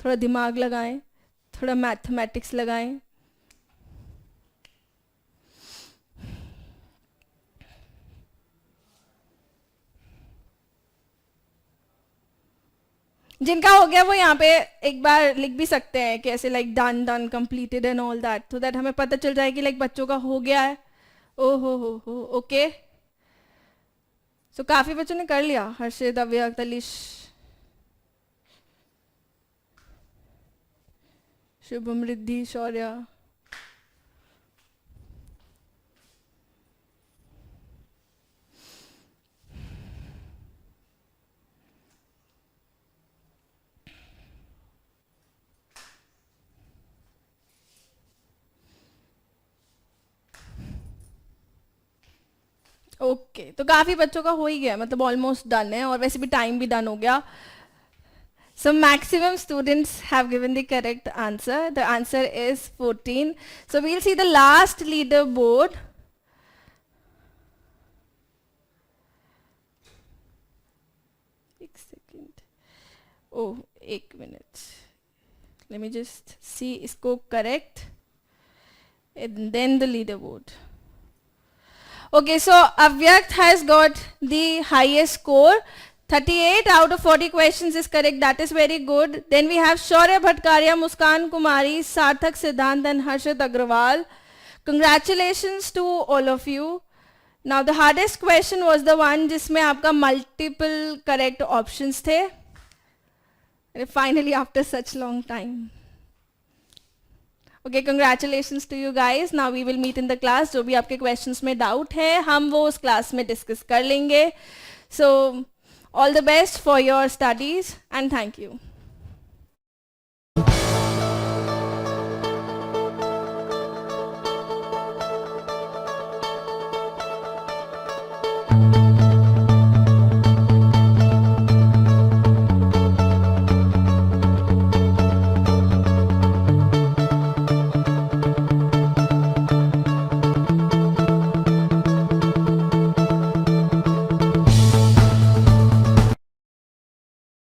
थोड़ा दिमाग लगाएं, थोड़ा मैथमेटिक्स लगाएं. जिनका हो गया वो यहाँ पे एक बार लिख भी सकते हैं कि ऐसे like done done completed and all that, so that हमें पता चल जाए कि लाइक बच्चों का हो गया है. ओ हो ओके. सो काफी बच्चों ने कर लिया. हर्षित, अव्यक्त, अलिश, शुभम, रिद्धि, शौर्य. ओके तो काफ़ी बच्चों का हो ही गया, मतलब ऑलमोस्ट डन है, और वैसे भी टाइम भी डन हो गया. So maximum students have given the correct answer. The answer is 14. So we'll see the last leaderboard. एक second. Oh, एक minute. Let me just see इसको correct. And then the leaderboard. Okay, so Avyakt has got the highest score. 38 out of 40 questions is correct. That is very good. Then we have Shaurya Bhattacharya, Muskan Kumari, Sarthak Siddhant and Harshit Agrawal. Congratulations to all of you. Now the hardest question was the one जिसमें आपका multiple correct options थे. And finally after such long time. Okay, congratulations to you guys. Now we will meet in the class. जो भी आपके questions में doubt है हम वो उस class में discuss कर लेंगे. So all the best for your studies and thank you.